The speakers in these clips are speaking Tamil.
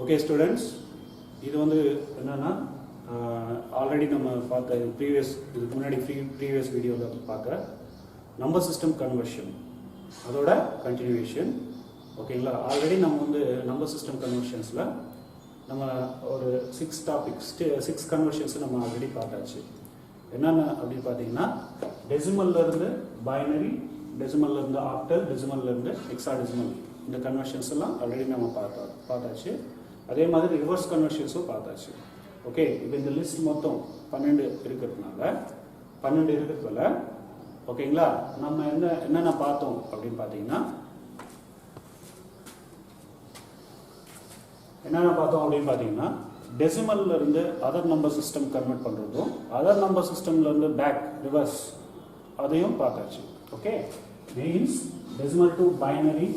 Okay students, இது வந்து என்னன்னா ஆல்ரெடி நம்ம பார்த்த இதுக்கு முன்னாடி ப்ரீவியஸ் வீடியோவில் பார்க்குற நம்பர் சிஸ்டம் கன்வர்ஷன் அதோட கண்டினியூவேஷன். ஓகேங்களா, ஆல்ரெடி நம்ம வந்து நம்பர் சிஸ்டம் கன்வர்ஷன்ஸில் நம்ம ஒரு 6 கன்வர்ஷன்ஸ் நம்ம ஆல்ரெடி பார்த்தாச்சு. என்னென்ன அப்படின்னு பார்த்தீங்கன்னா, டெசிமல்லேருந்து பைனரி, டெசிமல்லேருந்து ஆக்டல், டெசிமல்லேருந்து ஹெக்ஸாடெசிமல், இந்த கன்வர்ஷன்ஸ் எல்லாம் ஆல்ரெடி நம்ம பார்த்தாச்சு. அதே மாதிரி ரிவர்ஸ் கன்வர்ஷன்ஸும் பார்த்தாச்சு. ஓகே, இப்போ இந்த லிஸ்ட் மொத்தம் 12 இருக்கிறதுல ஓகேங்களா, நம்ம என்னென்ன பார்த்தோம் அப்படின்னு பார்த்தீங்கன்னா டெசிமல்ல இருந்து அதர் நம்பர் சிஸ்டம் கன்வெர்ட் பண்ணுறதும், அதர் நம்பர் சிஸ்டம்ல இருந்து பேக் ரிவர்ஸ் அதையும் பார்த்தாச்சு. Okay, means decimal to binary,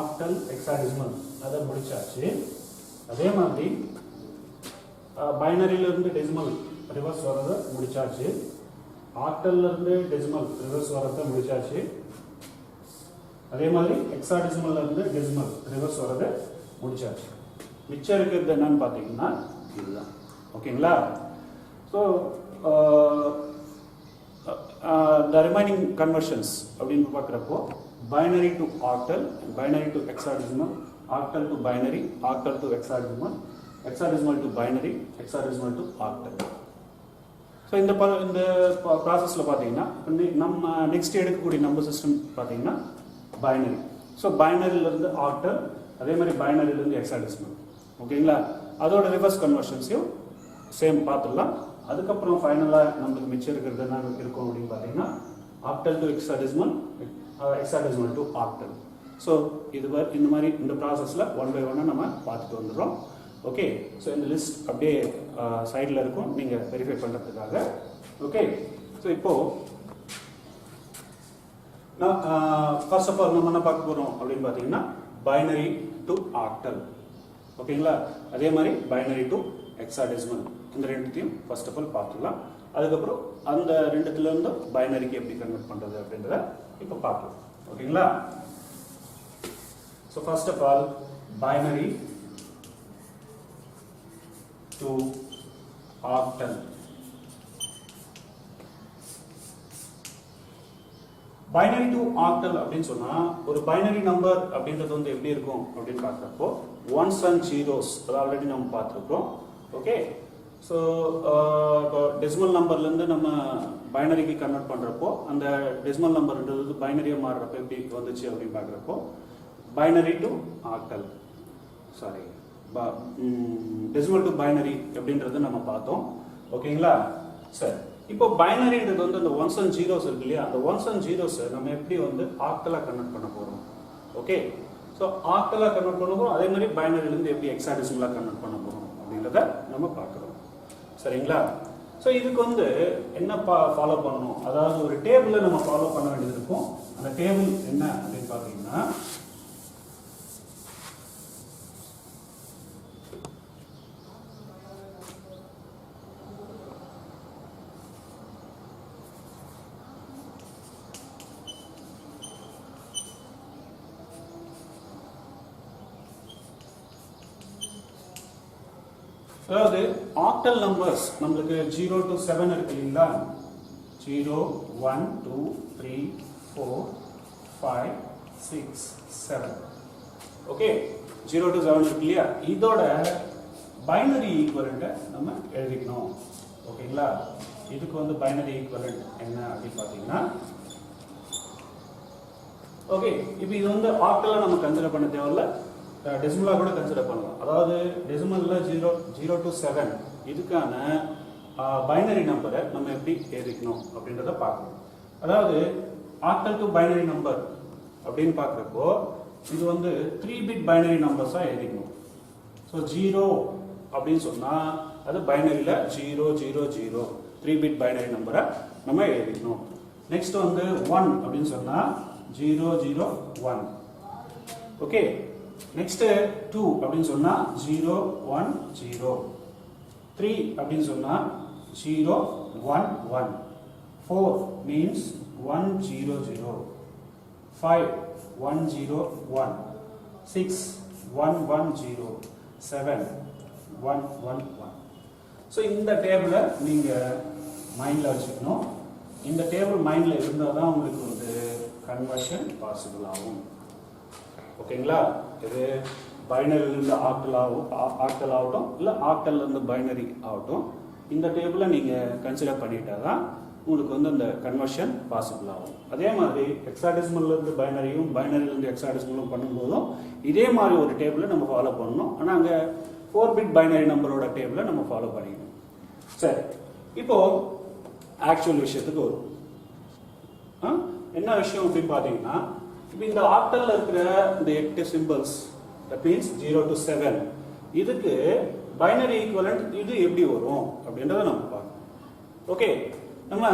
octal, hexadecimal அதை முடிச்சாச்சு. அதே மாதிரி பைனரியிலிருந்து டெசிமல் ரிவர்ஸ் வரதை முடிச்சாச்சு, ஆக்டல்லேருந்து டெசிமல் ரிவர்ஸ் வரதை முடிச்சாச்சு. அதே மாதிரி ஹெக்ஸாடெசிமல்ல இருந்து டெசிமல் ரிவர்ஸ் வரதை முடிச்சாச்சு. மிச்சம் இருக்கிறது என்னன்னு பார்த்தீங்கன்னா இதுதான். ஓகேங்களா, ஸோ த ரிமைனிங் கன்வர்ஷன்ஸ் அப்படின்னு பார்க்குறப்போ binary to octal, binary to hexadecimal, octal to binary, octal to hexadecimal, hexadecimal to binary, hexadecimal to octal. So இந்த ப்ராசஸில் பார்த்தீங்கன்னா நம்ம நெக்ஸ்ட் எடுக்கக்கூடிய நம்பர் சிஸ்டம் பார்த்தீங்கன்னா பைனரி. ஸோ பைனரியிலேருந்து ஆக்டல், அதே மாதிரி பைனரியிலேருந்து ஹெக்ஸாடெசிமல். ஓகேங்களா, அதோட ரிவர்ஸ் கன்வர்ஷன்ஸையும் சேம் பார்த்துடலாம். அதுக்கப்புறம் ஃபைனலாக நம்மளுக்கு மிச்சம் இருக்கிறது என்ன இருக்கும் அப்படின்னு பார்த்தீங்கன்னா octal to hexadecimal, hexadecimal to octal. So இந்த மாதிரி இந்த ப்ராசஸில் 1 by 1 நம்ம பார்த்துட்டு வந்துடுறோம். ஓகே, ஸோ இந்த லிஸ்ட் அப்படியே சைடில் இருக்கும் நீங்கள் வெரிஃபை பண்ணுறதுக்காக. ஓகே, ஸோ இப்போது ஃபர்ஸ்ட் ஆஃப் ஆல் நம்ம என்ன பார்க்க போகிறோம் அப்படின்னு பார்த்தீங்கன்னா பைனரி டு ஆக்டல். ஓகேங்களா, அதே மாதிரி பைனரி டு ஹெக்ஸாடெசிமல், இந்த ரெண்டுத்தையும் ஃபர்ஸ்ட் ஆஃப் ஆல் பார்த்துக்கலாம். அதுக்கப்புறம் அந்த ரெண்டுத்துலேருந்து பைனரிக்கு எப்படி கன்வெர்ட் பண்ணுறது அப்படின்றத இப்போ பார்க்கலாம். ஓகேங்களா, so first of all binary to octal. Binary to octal அப்படின்னு சொன்னா ஒரு பைனரி நம்பர் அப்படின்றது வந்து எப்படி இருக்கும் அப்படின்னு பார்க்குறப்போ 1s and 0s அது ஆல்ரெடி நம்ம பார்த்துருக்கோம். ஓகே, ஸோ டெசிமல் நம்பர்லேருந்து நம்ம பைனரிக்கு கன்வெர்ட் பண்ணுறப்போ அந்த டெசிமல் நம்பர்ன்றது பைனரியாக மாறுறப்போ எப்படி வந்துச்சு அப்படின்னு பார்க்குறப்போ binary to octal, sorry decimal to binary அப்படின்றத நம்ம பார்த்தோம். ஓகேங்களா, சரி, இப்போ பைனரின்றது வந்து அந்த 1s and 0s இருக்கு இல்லையா, அந்த 1s and 0s நம்ம எப்படி வந்து ஆக்டலாக கன்வெர்ட் பண்ண போகிறோம். ஓகே, ஸோ ஆக்டலாக கன்வெர்ட் பண்ண போகிறோம், அதே மாதிரி பைனரியிலேருந்து எப்படி ஹெக்ஸாடெசிமலாக கன்வெர்ட் பண்ண போகிறோம் அப்படின்றத நம்ம பார்க்குறோம். சரிங்களா, ஸோ இதுக்கு வந்து என்ன ஃபாலோ பண்ணணும், அதாவது ஒரு டேபிளில் நம்ம ஃபாலோ பண்ண வேண்டியது இருக்கும். அந்த டேபிள் என்ன அப்படின்னு பார்த்தீங்கன்னா அதாவது ஆக்டல் நம்பர்ஸ் நம்மளுக்கு 0 to 7 இருக்கு இல்லைங்களா, 0 1 2 3 4 5 6 7. ஓகே, 0 to 7 இருக்கு இல்லையா, இதோட பைனரி ஈக்குவலண்ட்டை நம்ம எழுதிக்கணும். ஓகேங்களா, இதுக்கு வந்து பைனரி ஈக்குவலண்ட் என்ன அப்படின்னு பார்த்தீங்கன்னா, ஓகே, இப்போ இது வந்து ஆக்டலாக நம்ம கன்சிடர் பண்ண தேவையில்ல, டெசிமலாக கூட கன்சிடர் பண்ணலாம். அதாவது டெசிமலில் 0 to 7 இதுக்கான பைனரி நம்பரை நம்ம எப்படி எழுதிக்கணும் அப்படின்றத பார்க்கணும். அதாவது ஆக்டல் டு பைனரி நம்பர் அப்படின்னு பார்க்குறப்போ இது வந்து 3 பிட் பைனரி நம்பர்ஸாக எழுதிக்கணும். ஸோ 0 அப்படின்னு சொன்னால் அது பைனரியில் 0 0 0 3 பிட் பைனரி நம்பரை நம்ம எழுதிக்கணும். நெக்ஸ்ட் வந்து 1 அப்படின்னு சொன்னால் 0 0 1. ஓகே, நெக்ஸ்ட் 2 அப்படின்னு சொன்னா 0 1 0, 3 அப்படின்னு சொன்னா 0 1 1, 4 means 1 0 0, 5 1 0 1, 6 1 1 0, 7 1 1 1. ஸோ இந்த டேபிளை நீங்கள் மைண்டில் வச்சுக்கணும். இந்த டேபிள் மைண்டில் இருந்தால் தான் உங்களுக்கு வந்து கன்வர்ஷன் பாசிபிள் ஆகும். ஓகேங்களா? இது பைனரியிலேருந்து ஆக்டல் ஆகட்டும், இல்லை ஆக்டல்லேருந்து பைனரி ஆகட்டும், இந்த டேபிளை நீங்கள் கன்சிடர் பண்ணிட்டா தான் உங்களுக்கு வந்து அந்த கன்வர்ஷன் பாசிபிள் ஆகும். அதே மாதிரி ஹெக்ஸாடெசிமல்லேருந்து பைனரியும் பைனரியிலேருந்து ஹெக்ஸாடெசிமலும் பண்ணும்போதும் இதே மாதிரி ஒரு டேபிளை நம்ம ஃபாலோ பண்ணணும். ஆனால் அங்கே 4 பிட் பைனரி நம்பரோட டேபிளை நம்ம ஃபாலோ பண்ணிக்கணும். சரி, இப்போ ஆக்சுவல் விஷயத்துக்கு வரும். என்ன விஷயம் அப்படின்னு பார்த்தீங்கன்னா, இப்போ இந்த ஆக்டல்ல இருக்கிற இந்த 8 சிம்பிள்ஸ், தட் மீன்ஸ் 0 to 7, இதுக்கு பைனரி ஈக்குவலண்ட் இது எப்படி வரும் அப்படின்றத நம்ம பார்க்கணும். ஓகே, நம்ம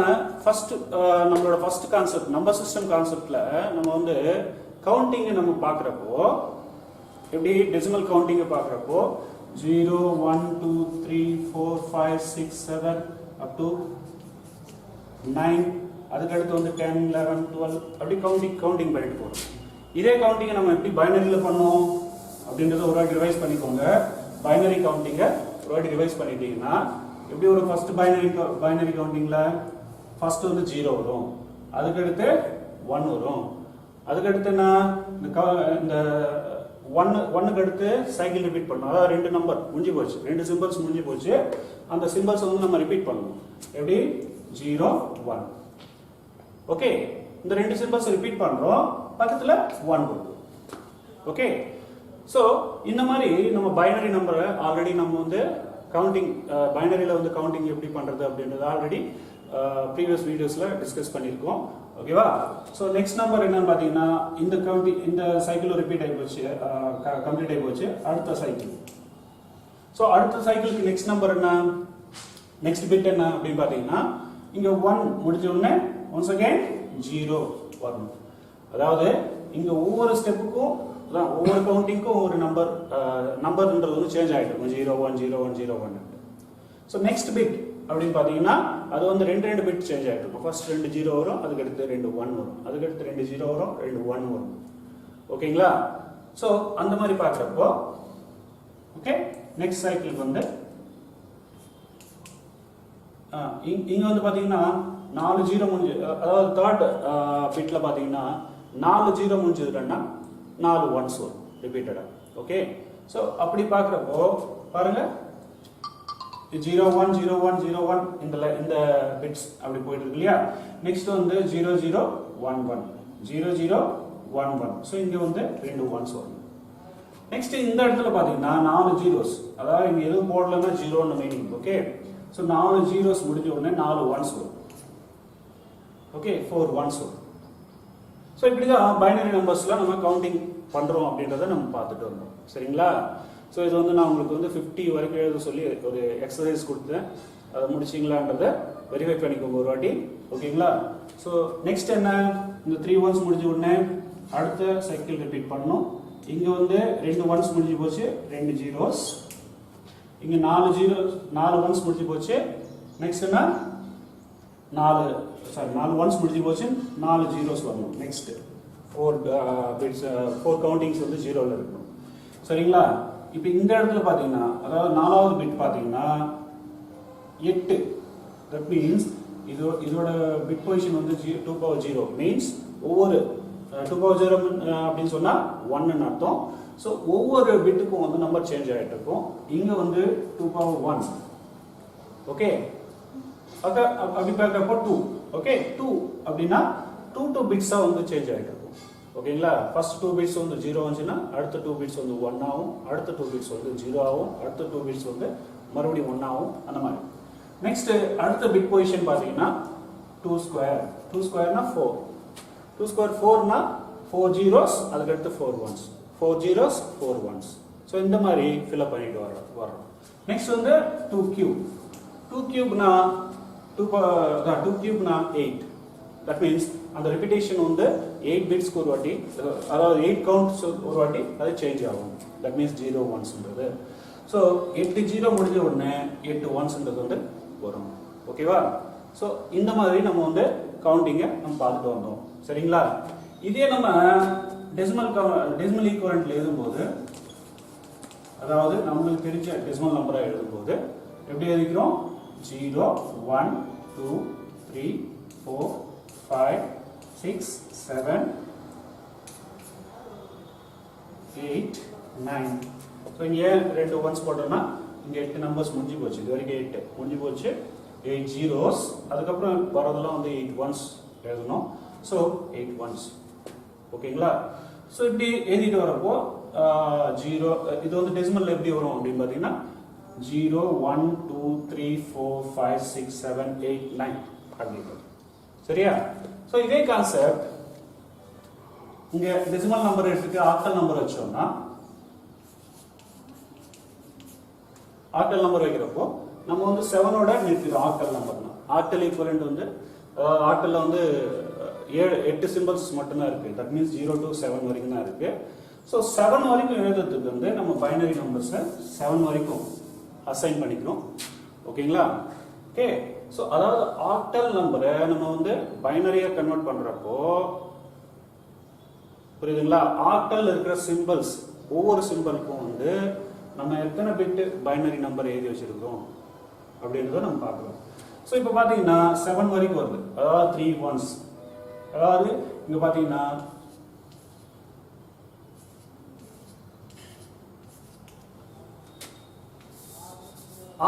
நம்மளோட ஃபர்ஸ்ட் கான்செப்ட் நம்பர் சிஸ்டம் கான்செப்ட்ல நம்ம வந்து கவுண்டிங்கை நம்ம பார்க்குறப்போ எப்படி டெசிமல் கவுண்டிங்கை பார்க்குறப்போ 0 1 2 3 4 5 6 7 up to 9, அதுக்கடுத்து வந்து 10 11 12 அப்படி கவுண்டிங் பண்ணிட்டு போகிறோம். இதே கவுண்டிங்கை நம்ம எப்படி பைனரியில் பண்ணோம் அப்படின்றத ஒரு வாட்டி ரிவைஸ் பண்ணிக்கோங்க. பைனரி கவுண்டிங்கை ஒரு வாட்டி ரிவைஸ் பண்ணிட்டீங்கன்னா எப்படி ஒரு ஃபர்ஸ்ட் பைனரி கவுண்டிங்கில் ஃபர்ஸ்ட் வந்து 0 வரும், அதுக்கடுத்து 1 வரும், அதுக்கடுத்து என்ன இந்த 1க்கு அடுத்து சைக்கிள் ரிப்பீட் பண்ணணும். அதாவது 2 நம்பர் முடிஞ்சு போச்சு, 2 சிம்பிள்ஸ் முடிஞ்சு போச்சு. அந்த சிம்பிள்ஸ் வந்து நம்ம ரிப்பீட் பண்ணணும். எப்படி 0 1. ஓகே, இந்த 2 சிம்பிள்ஸ் ரிப்பீட் பண்றோம், பக்கத்துல 1 வரும். ஓகே, ஸோ இந்த மாதிரி நம்ம பைனரி நம்பரை ஆல்ரெடி நம்ம வந்து கவுண்டிங் பைனரியில் வந்து கவுண்டிங் எப்படி பண்ணுறது அப்படின்றது ஆல்ரெடி ப்ரீவியஸ் வீடியோஸில் டிஸ்கஸ் பண்ணியிருக்கோம். ஓகேவா? ஸோ நெக்ஸ்ட் நம்பர் என்னன்னு பார்த்தீங்கன்னா, இந்த சைக்கிளும் ரிப்பீட் ஆகி போச்சு, கம்ப்ளீட் ஆகி போச்சு. அடுத்த சைக்கிள், ஸோ அடுத்த சைக்கிளுக்கு நெக்ஸ்ட் நம்பர் என்ன, நெக்ஸ்ட் பிட் என்ன அப்படின்னு பார்த்தீங்கன்னா, இங்கே 1 முடிஞ்ச உடனே ஒன்ஸ் அகைன் 0 வரணும். அதாவது இங்கே ஒவ்வொரு ஸ்டெப்புக்கும் ஒவ்வொரு கவுண்டிங்க்கும் ஒவ்வொரு நம்பர்ன்றது வந்து சேஞ்ச் ஆகிட்டு இருக்கும். 0 1 0 1 0 1. ஸோ நெக்ஸ்ட் பிட் அப்படின்னு பார்த்தீங்கன்னா அது வந்து 2 பிட் சேஞ்ச் ஆகிட்டு இருக்கும். ஃபர்ஸ்ட் 2 0 வரும், அதுக்கடுத்து 2 1 வரும், அதுக்கடுத்து 2 0 வரும், 2 1 வரும். ஓகேங்களா? ஸோ அந்த மாதிரி பார்க்குறப்போ ஓகே, நெக்ஸ்ட் சைக்கிளுக்கு வந்து இங்கே வந்து பார்த்தீங்கன்னா 4 0 முடிஞ்சு, அதாவது தேர்ட் பிட்டில் பார்த்தீங்கன்னா 4 0 முடிஞ்சதுன்னா 4 1s வரும் ரிப்பீட்டடா. ஓகே, ஸோ அப்படி பார்க்குறப்போ பாருங்க 0 1 0 1 0 1 இந்த பிட்ஸ் அப்படி போயிட்டு இருக்கு இல்லையா. நெக்ஸ்ட் வந்து 0 0 1 1 0 0 1 1. ஸோ இங்கே வந்து 2 1s வரும். நெக்ஸ்ட் இந்த இடத்துல பார்த்தீங்கன்னா 4 zeros, அதாவது இங்கே எதுவும் போடலன்னா 0ன்னு மீனிங். ஓகே, ஸோ 4 zeros முடிஞ்ச உடனே 4 1s வரும். ஓகே, 4 1s வரும். ஸோ இப்படி தான் பைனரி நம்பர்ஸ்லாம் நம்ம கவுண்டிங் பண்ணுறோம் அப்படின்றத நம்ம பார்த்துட்டு வந்தோம். சரிங்களா? ஸோ இது வந்து நான் உங்களுக்கு வந்து 50 வரைக்கும் எழுத சொல்லி ஒரு எக்ஸசைஸ் கொடுத்தேன். அதை முடிச்சிங்களான்றதை வெரிஃபை பண்ணிக்கோங்க ஒரு வாட்டி. ஓகேங்களா? ஸோ நெக்ஸ்ட் என்ன, இந்த 3 1s முடிஞ்ச உடனே அடுத்த சைக்கிள் ரிப்பீட் பண்ணணும். இங்கே வந்து 2 1s முடிஞ்சு போச்சு, 2 zeros. இங்கே 4 1s முடிஞ்சு போச்சு. நெக்ஸ்ட் என்ன, 4 1s முடிஞ்சு போச்சு, 4 zeros வரணும். நெக்ஸ்ட் 4 கவுண்டிங்ஸ் வந்து 0ல இருக்கணும். சரிங்களா? இப்போ இந்த இடத்துல பார்த்தீங்கன்னா, அதாவது 4வது பிட் பார்த்தீங்கன்னா 8. தட் மீன்ஸ் இதோட பிட் பொசிஷன் வந்து 2 power 0 மீன்ஸ் ஒவ்வொரு 2 power 0 அப்படின்னு சொன்னால் 1ன்னு அர்த்தம். ஸோ ஒவ்வொரு பிட்டுக்கும் வந்து நம்பர் சேஞ்ச் ஆகிட்டு இருக்கும். இங்கே வந்து 2 power 1. ஓகே, அப்படி பார்க்குறப்போ 2. ஓகே, 2 அப்படின்னா 2 பிட்ஸாக வந்து சேஞ்ச் ஆகிட்டு இருக்கும். ஓகேங்களா? ஃபர்ஸ்ட் 2 பிட்ஸ் வந்து 0 வந்துச்சுன்னா அடுத்த 2 பிட்ஸ் வந்து 1 ஆகும், அடுத்த 2 பிட்ஸ் வந்து 0 ஆகும், அடுத்த 2 பிட்ஸ் வந்து மறுபடியும் 1 ஆகும், அந்த மாதிரி. நெக்ஸ்ட் அடுத்த பிட் பொசிஷன் பார்த்தீங்கன்னா 2 ஸ்கொயர். 2 ஸ்கொயர்னா 4. 2 ஸ்கொயர் 4னா 4 zeros, அதுக்கடுத்து 4 1s, 4 zeros 4 1s. ஸோ இந்த மாதிரி ஃபில்அப் பண்ணிட்டு வரோம். நெக்ஸ்ட் வந்து 2 cube. 2 cubeனா 2 cubeனா 8. தட் மீன்ஸ் அந்த ரிப்பிட்டேஷன் வந்து 8 பிட்ஸ்க்கு ஒரு வாட்டி, அதாவது 8 கவுண்ட்ஸ் ஒரு வாட்டி அது சேஞ்ச் ஆகும். That means 0 1ஸ்ன்றது. ஸோ 8 0 முடிஞ்ச உடனே 8 1ஸ்ன்றது வந்து வரும். ஓகேவா? ஸோ இந்த மாதிரி நம்ம வந்து கவுண்டிங்கை நம்ம பார்த்துட்டு வந்தோம். சரிங்களா? இதே நம்ம டெசிமல் ஈக்குவலன்ட்ல எழுதும்போது அதாவது நம்மளுக்கு தெரிஞ்ச டெசிமல் நம்பரை எழுதும்போது எப்படி எழுதிக்கிறோம் 0 1 2 3 4 5 6 7 8 9 ஸோ இங்கே 2 ஒன்ஸ் போட்டோம்னா இங்கே 8 நம்பர்ஸ் முடிஞ்சு போச்சு இது வரைக்கும் 8 முடிஞ்சு போச்சு 8 ஜீரோஸ் அதுக்கப்புறம் வரதெல்லாம் வந்து 8 ஒன்ஸ் எழுதணும் ஸோ 8 ஒன்ஸ் ஓகேங்களா ஸோ இப்படி எழுதிட்டு வரப்போ 0 இது வந்து டெசிமல்ல எப்படி வரும் அப்படின்னு பார்த்தீங்கன்னா 0 1 2 3 4 5 6 7 8 9 அப்படின்னு சரியா ஸோ இதே கான்செப்ட் இங்க டெசிமல் நம்பர் எடுத்துட்டு ஆக்டல் நம்பர் வச்சோம்னா ஆக்டல் நம்பர் வைக்கிறப்போ நம்ம வந்து 7ஓட நிறுத்திடும் ஆக்டல் நம்பர்னா ஆக்டல் ஈக்குவலன்ட் வந்து ஆக்டல்ல வந்து 8 சிம்பிள்ஸ் மட்டும் தான் இருக்கு தட் மீன்ஸ் 0 to 7 வரைக்கும் தான் இருக்கு ஸோ 7 வரைக்கும் எழுதுறதுக்கு வந்து நம்ம பைனரி நம்பர்ஸை 7 வரைக்கும் அசைன் பண்ணிக்கிறோம் ஓகேங்களா ஓகே ஸோ அதாவது ஆக்டல் நம்பரை நம்ம வந்து பைனரியா கன்வெர்ட் பண்றப்போ புரியுதுங்களா ஆக்டல் இருக்கிற சிம்பிள்ஸ் ஒவ்வொரு சிம்பிளுக்கும் வந்து நம்ம எத்தனை பிட் பைனரி நம்பர் எழுதி வச்சிருக்கோம் அப்படின்றத நம்ம பார்க்கலாம் ஸோ இப்போ பார்த்தீங்கன்னா 7 வரைக்கும் வருது அதாவது 3 ஒன்ஸ் அதாவது இங்க பார்த்தீங்கன்னா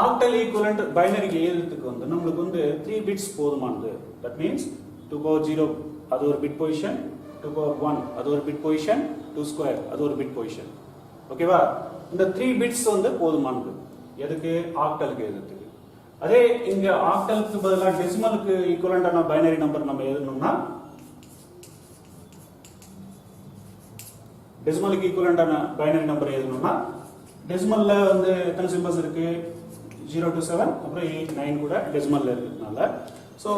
ஆக்டல் ஈக்குவலன்ட் பைனரிக்கு எழுதுறதுக்கு வந்து நம்மளுக்கு வந்து 3 பிட்ஸ் போதுமானது தட் மீன்ஸ் 2 power 0 அது ஒரு பிட் பொசிஷன் 2 power 1 அது ஒரு பிட் பொசிஷன் 2 ஸ்கொயர் அது ஒரு பிட் பொசிஷன் ஓகேவா இந்த 3 பிட்ஸ் வந்து போதுமானது எதுக்கு ஆக்டலுக்கு எழுதுறதுக்கு அதே இங்க ஆக்டலுக்கு பதிலாக டெசிமலுக்கு ஈக்குவலண்டான பைனரி நம்பர் நம்ம எழுதணும்னா டெசிமலுக்கு ஈக்குவலண்டான பைனரி நம்பர் எழுதணும்னா டெசிமல்ல வந்து எத்தனை சிம்பல்ஸ் இருக்கு 0 to 7 அப்புறம் 8 9 கூட டெசிமல்ல இருக்கிறதுனால ஸோ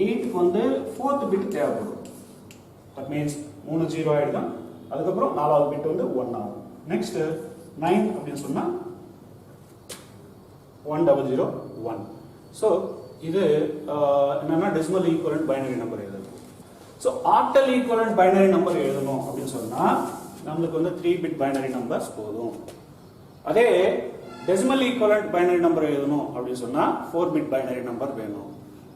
8க்கு வந்து 4th பிட் தேவைப்படும் தட் மீன்ஸ் 3 0 ஆயிடும் அதுக்கப்புறம் 4வது பிட் வந்து 1 ஆகும் நெக்ஸ்ட் 9 அப்படின்னு சொன்னா 1001 ஸோ இது என்னன்னா டெசிமல் ஈக்குவலன்ட் பைனரி நம்பர் எழுதணும் so octal equivalent binary number எழுதணும் அப்படின்னு சொன்னா நம்மளுக்கு வந்து 3 பிட் பைனரி நம்பர்ஸ் போதும் அதே டெசிமல் ஈக்குவலன்ட் பைனரி நம்பர் எழுதணும் அப்படின்னு சொன்னா 4 பிட் பைனரி நம்பர் வேணும்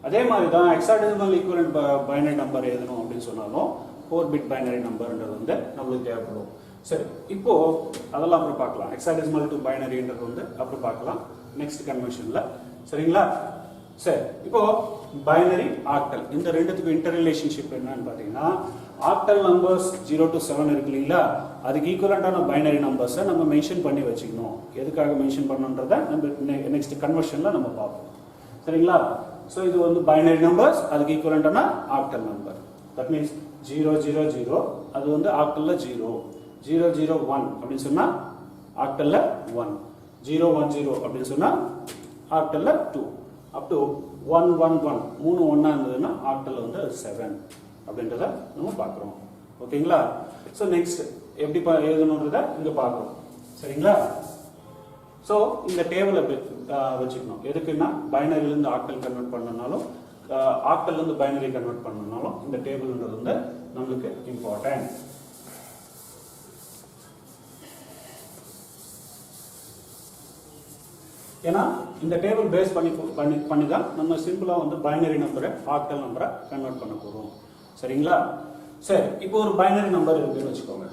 அதே மாதிரி தான் ஹெக்ஸாடெசிமல் ஈக்குவலன்ட் பைனரி நம்பர் எழுதணும் அப்படின்னு சொன்னாலும் 4 பிட் பைனரி நம்பர்ன்றது வந்து நம்மளுக்கு தேவைப்படும் சரி இப்போ அதெல்லாம் அப்புறம் பார்க்கலாம் ஹெக்ஸாடெசிமல் டு பைனரின்றது வந்து அப்புறம் பார்க்கலாம் நெக்ஸ்ட் கன்வென்ஷன்ல சரிங்களா சரி இப்போ பைனரி ஆக்டல் இந்த ரெண்டுத்துக்கு இன்டர் ரிலேஷன்ஷிப் என்னன்னு பாத்தீங்கன்னா ஆக்டல் நம்பர்ஸ் 0 to 7 இருக்கு இல்லைங்களா அதுக்கு ஈக்குவலண்டான பைனரி நம்பர்ஸை நம்ம மென்ஷன் பண்ணி வச்சுக்கணும் எதுக்காக மென்ஷன் பண்ணணுன்றத நம்ம நெக்ஸ்ட் கன்வர்ஷன்ல நம்ம பார்ப்போம் சரிங்களா ஸோ இது வந்து பைனரி நம்பர்ஸ் அதுக்கு ஈக்குவலண்டான ஆக்டல் நம்பர் தட் மீன்ஸ் 0 0 0 அது வந்து ஆக்டல்ல 0 0 0 1 அப்படின்னு சொன்னா ஆக்டல்ல 1 0 1 0 அப்படின்னு சொன்னா ஆக்டல்ல 2 அப் டு 1 1 1 மூணு ஒன்னா இருந்ததுன்னா ஆக்டல்ல வந்து 7 அப்படின்றத நம்ம பார்க்குறோம் ஓகேங்களா ஸோ நெக்ஸ்ட் எப்படி எழுதணுன்றத இங்க பார்க்குறோம் சரிங்களா ஸோ இந்த டேபிளை வச்சுக்கணும் எதுக்குன்னா பைனரியிலேருந்து ஆக்டல் கன்வெர்ட் பண்ணனாலும் ஆக்டல்லேருந்து பைனரி கன்வெர்ட் பண்ணனாலும் இந்த டேபிள்ன்றது வந்து நம்மளுக்கு இம்பார்ட்டன்ட் ஏன்னா இந்த டேபிள் பேஸ் பண்ணி தான் நம்ம சிம்பிளா வந்து பைனரி நம்பரை ஆக்டல் நம்பரை கன்வெர்ட் பண்ண போறோம் சரிங்களா சரி இப்போ ஒரு பைனரி நம்பர் இருக்குன்னு வச்சுக்கோங்க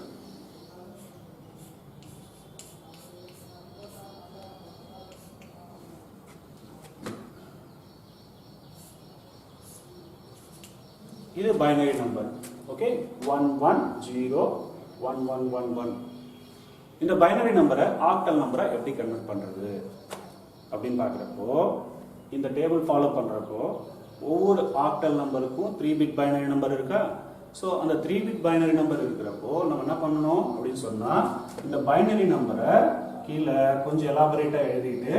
இது பைனரி நம்பர் ஓகே 11011111 இந்த பைனரி நம்பரை ஆக்டல் நம்பரை எப்படி கன்வெர்ட் பண்றது அப்படின்னு பார்க்குறப்போ இந்த டேபிள் ஃபாலோ பண்ணுறப்போ ஒவ்வொரு ஆக்டல் நம்பருக்கும் 3 பிட் பைனரி நம்பர் இருக்கா ஸோ அந்த 3 பிட் பைனரி நம்பர் இருக்கிறப்போ நம்ம என்ன பண்ணணும் அப்படின்னு சொன்னால் இந்த பைனரி நம்பரை கீழே கொஞ்சம் எலாபரேட்டாக எழுதிட்டு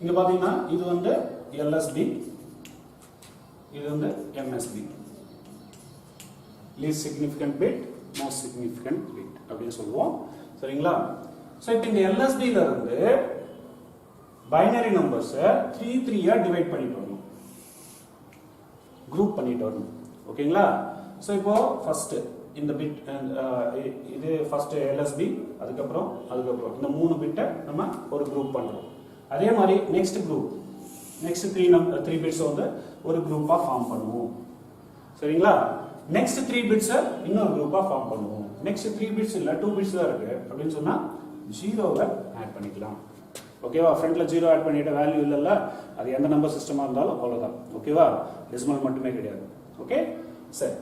இங்கே பார்த்தீங்கன்னா இது வந்து எல்எஸ்பி இது வந்து MSP least significant bit most significant bit அப்படின்னு சொல்லுவோம் சரிங்களா ஸோ இப்போ இந்த எல்எஸ்பில இருந்து பைனரி நம்பர்ஸை 3 3 டிவைட் பண்ணிட்டு வரணும் குரூப் பண்ணிட்டு வரணும் ஓகேங்களா? ஸோ இப்போ ஃபர்ஸ்ட் இந்த பிட் இது ஃபர்ஸ்ட் எல்எஸ்பி அதுக்கப்புறம் இந்த 3 பிட்டை நம்ம ஒரு குரூப் பண்றோம். அதே மாதிரி நெக்ஸ்ட் குரூப் நெக்ஸ்ட் 3 பிட்ஸ் வந்து ஒரு குரூப்பா ஃபார்ம் பண்ணுவோம். சரிங்களா? நெக்ஸ்ட் 3 பிட்ஸ் இன்னொரு குரூப்பா ஃபார்ம் பண்ணுவோம். நெக்ஸ்ட் 3 பிட்ஸ் இல்ல 2 பிட்ஸ் தான் இருக்கு அப்படின்னு சொன்னா 0வை ஆட் பண்ணிக்கலாம். ஓகேவா? ஃப்ரண்ட்ல 0 ஆட் பண்ணிட்ட வேல்யூ இல்லல்ல, அது எந்த நம்பர் சிஸ்டமா இருந்தாலும் அவ்வளவுதான். ஓகேவா? டெசிமல் மட்டுமே கிடையாது. ஓகே, சரி.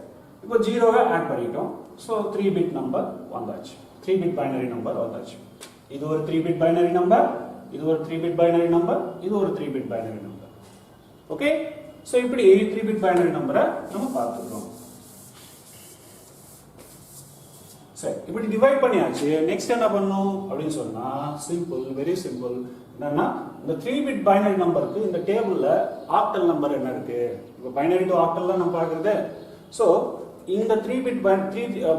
இப்போ 0வை ஆட் பண்ணிட்டோம். ஸோ 3 பிட் நம்பர் வந்தாச்சு, 3 பிட் பைனரி நம்பர் வந்தாச்சு. இது ஒரு 3 பிட் பைனரி நம்பர், இது ஒரு 3 பிட் பைனரி நம்பர், இது ஒரு 3 bit binary number. Okay, so இப்படி 3 பிட் பைனரி நம்பரை நம்ம பார்த்துக்கிறோம். சரி, இப்படி டிவைட் பண்ணியாச்சு. நெக்ஸ்ட் என்ன பண்ணணும் அப்படின்னு சொன்னா சிம்பிள், வெரி சிம்பிள். என்னன்னா இந்த 3 பிட் பைனரி நம்பருக்கு இந்த டேபிள்ல ஆக்டல் நம்பர் என்ன இருக்கு? இப்போ பைனரி டு ஆக்டல் தான் நம்ம பார்க்கறது. ஸோ இந்த 3 பிட்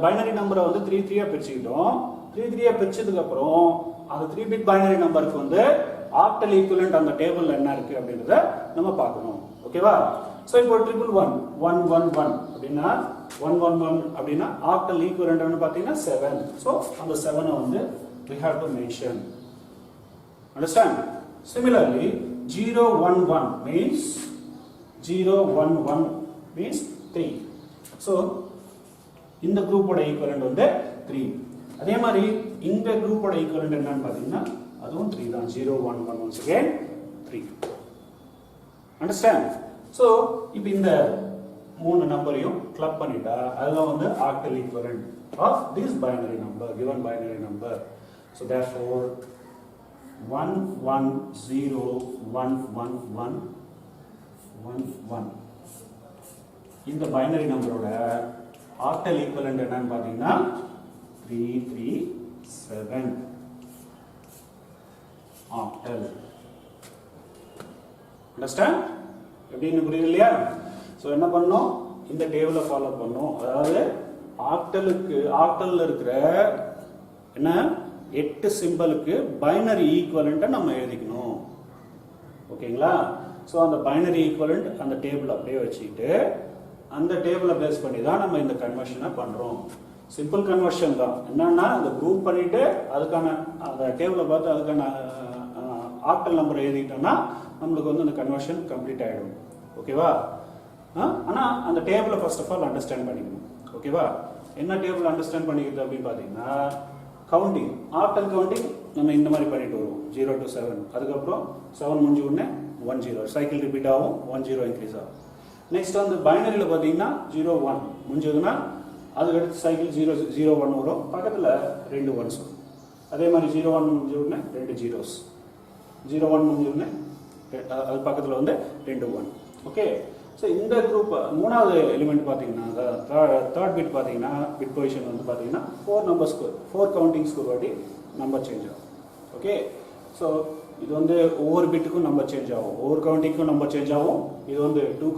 பைனரி நம்பரை வந்து 3 பிரிச்சுக்கிட்டோம். 3 பிரிச்சதுக்கு அப்புறம் அந்த 3 பிட் பைனரி நம்பருக்கு வந்து ஆக்டல் ஈக்குவலன்ட் அந்த டேபிள்ல என்ன இருக்கு அப்படின்றத நம்ம பார்க்கணும். ஓகேவா? ஸோ இப்போ 111 அப்படின்னா 111 அப்படின்னா ஆக்டல் ஈக்குவலன்ட் பார்த்தீங்கன்னா 7. ஸோ அந்த 7 வந்து we have to mention. Understand? Similarly, 011 means 3. So இந்த குரூப்போட ஈக்குவலன்ட் வந்து 3. அதே மாதிரி இந்த குரூப்போட ஈக்குவலன்ட் என்னன்னு பார்த்தீங்கன்னா அதுவும் 3 தான். 011 once again 3. Understand? So இப்போ இந்த 3 நம்பரையும் கிளப் பண்ணிட்டா அதெல்லாம் வந்து octal equivalent of this binary number, given binary number. So therefore 110111 இந்த பைனரி நம்பரோட ஆக்டல் ஈக்குவலன்ட் என்னன்னு பாத்தீங்கன்னா 337 ஆக்டல். அண்டர்ஸ்டாண்ட்? எப்படின்னு புரியுது இல்லையா? ஸோ என்ன பண்ணோம், இந்த டேபிளை ஃபாலோ பண்ணோம். அதாவது ஆக்டல்ல இருக்கிற என்ன 8 சிம்பலுக்கு பைனரி ஈக்குவலண்ட்டை நம்ம எழுதிக்கணும். ஓகேங்களா? ஸோ அந்த பைனரி ஈக்குவலண்ட் அந்த டேபிள் அப்படியே வச்சுக்கிட்டு அந்த டேபிளை பேஸ் பண்ணி தான் நம்ம இந்த கன்வர்ஷனை பண்றோம். சிம்பிள் கன்வர்ஷன் தான். என்னன்னா அந்த குரூப் பண்ணிட்டு அதுக்கான அந்த டேபிளை பார்த்து அதுக்கான ஆக்டல் நம்பர் எழுதிட்டோம்னா நம்மளுக்கு வந்து அந்த கன்வர்ஷன் கம்ப்ளீட் ஆகிடும். ஓகேவா? ஆனால் அந்த டேபிளை ஃபர்ஸ்ட் ஆஃப் ஆல் அண்டர்ஸ்டாண்ட் பண்ணிக்கணும். ஓகேவா? என்ன டேபிள் அண்டர்ஸ்டாண்ட் பண்ணிக்கிறது அப்படின்னு பார்த்தீங்கன்னா கவுண்டிங், ஆக்டல் கவுண்டிங் நம்ம இந்த மாதிரி பண்ணிட்டு வருவோம். 0 to 7, அதுக்கப்புறம் 7 முடிஞ்ச உடனே 10 சைக்கிள் ரிப்பீட் ஆகும், 10 இன்க்ரீஸ் ஆகும். நெக்ஸ்ட் வந்து பைனரியில் பார்த்தீங்கன்னா 01 முடிஞ்சதுன்னா அதுக்கடுத்து சைக்கிள் 001 வரும், பக்கத்தில் 2 1s வரும். அதே மாதிரி 01 முடிஞ்ச உடனே 2 zeros, 01 முடிஞ்ச உடனே அது பக்கத்தில் வந்து 2 1. ஓகே, ஸோ இந்த குரூப் மூணாவது எலிமெண்ட் பார்த்தீங்கன்னா தேர்ட் பிட் பார்த்தீங்கன்னா பிட் பொசிஷன் வந்து பார்த்தீங்கன்னா 4 நம்பர்ஸ்க்கு 4 கவுண்டிங்ஸ்க்கு ஒரு வாட்டி நம்பர் சேஞ்ச் ஆகும். ஓகே, ஸோ இது வந்து ஒவ்வொரு பிட்டுக்கும் நம்பர் சேஞ்ச் ஆகும், ஒவ்வொரு கவுண்டிங்க்கும் நம்பர் சேஞ்ச் ஆகும். இது வந்து 2